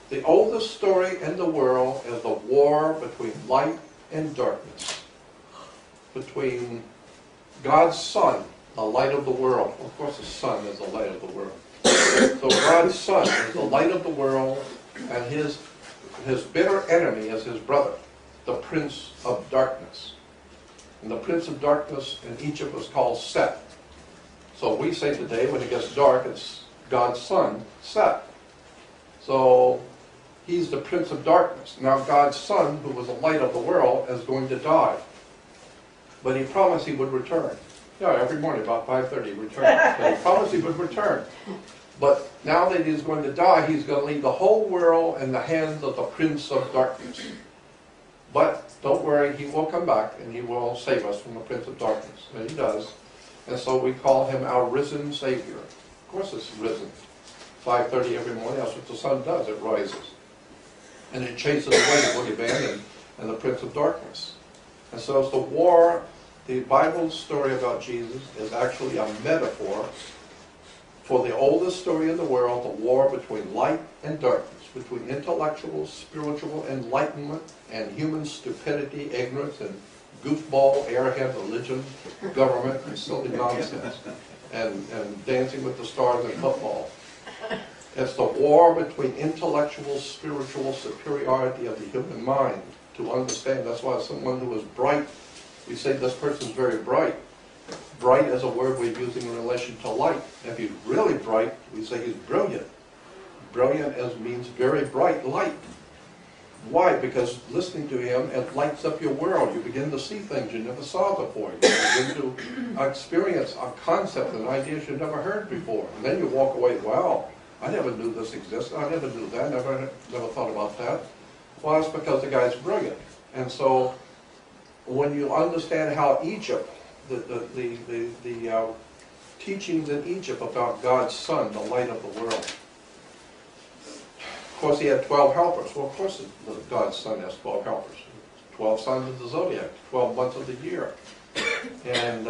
The oldest story in the world is the war between light and darkness. Between God's Son, the light of the world. Of course the Son is the light of the world. So God's Son is the light of the world, and his bitter enemy is his brother, the Prince of Darkness. And the Prince of Darkness in Egypt was called Set. So we say today, when it gets dark, it's God's Son, Set. So he's the Prince of Darkness. Now God's Son, who was the light of the world, is going to die. But he promised he would return. Yeah, every morning about 5:30, return. And he promised he would return. But now that he's going to die, he's going to leave the whole world in the hands of the Prince of Darkness. But don't worry, he will come back and he will save us from the Prince of Darkness. And he does. And so we call him our risen Savior. Of course it's risen. 5:30 every morning, that's what the sun does, it rises. And it chases away the boogeyman and the Prince of Darkness. And so it's the war. The Bible story about Jesus is actually a metaphor for the oldest story in the world, the war between light and darkness, between intellectual, spiritual enlightenment and human stupidity, ignorance, and goofball, airhead religion, government, and silly nonsense, and dancing with the stars and football. It's the war between intellectual, spiritual superiority of the human mind to understand. That's why someone who is bright, we say this person's very bright. Bright is a word we're using in relation to light. If he's really bright, we say he's brilliant. Brilliant means very bright light. Why? Because listening to him, it lights up your world. You begin to see things you never saw before. You begin to experience a concept and ideas you never heard before. And then you walk away, wow, I never knew this existed. I never knew that. Never thought about that. Well, that's because the guy's brilliant. And so when you understand how Egypt, the teachings in Egypt about God's Son, the light of the world. Of course, he had 12 helpers. Well, of course, God's Son has 12 helpers. 12 signs of the zodiac, 12 months of the year. And